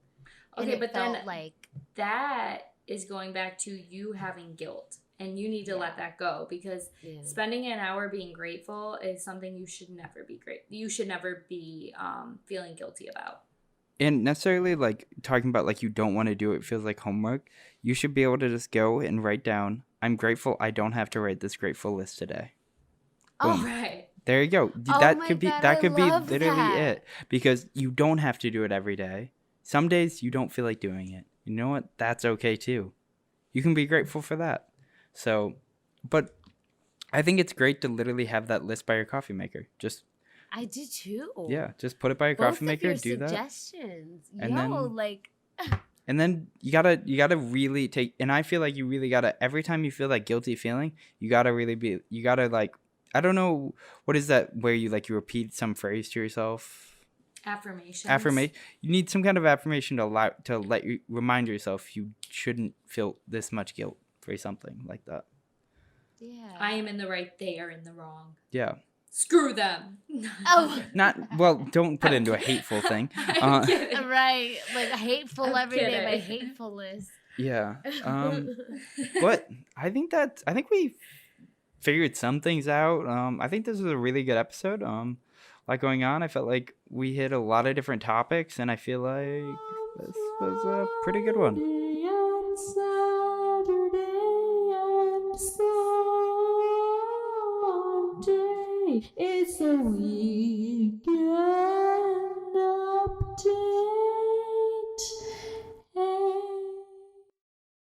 And Okay, it but felt then like, that is going back to you having guilt, and you need to let that go, because yeah. spending an hour being grateful is something you should never be feeling guilty about. And necessarily like talking about like you don't want to do it feels like homework. You should be able to just go and write down, I'm grateful I don't have to write this grateful list today. Oh, Boom. Right. There you go. Oh That my could be God, I love literally that. it, because you don't have to do it every day. Some days you don't feel like doing it. You know what? That's okay too. You can be grateful for that. So, but I think it's great to literally have that list by your coffee maker. Just I do too. just put it by your Both coffee of maker, your do that. suggestions. And then- like, And then you gotta really take, and I feel like you really gotta, every time you feel that guilty feeling, you gotta like, I don't know, what is that where you repeat some phrase to yourself? Affirmations. You need some kind of affirmation to let you remind yourself you shouldn't feel this much guilt for something like that. yeah. I am in the right, they are in the wrong. Yeah. Screw them. Oh. Don't put it into a hateful thing. I'm kidding. Right. Like, hateful I'm every day, my kidding. hateful list. Yeah. But I think we figured some things out. I think this was a really good episode. A lot going on. I felt like we hit a lot of different topics, and I feel like this was a pretty good one. Friday and Saturday and Sunday. day is a weekend.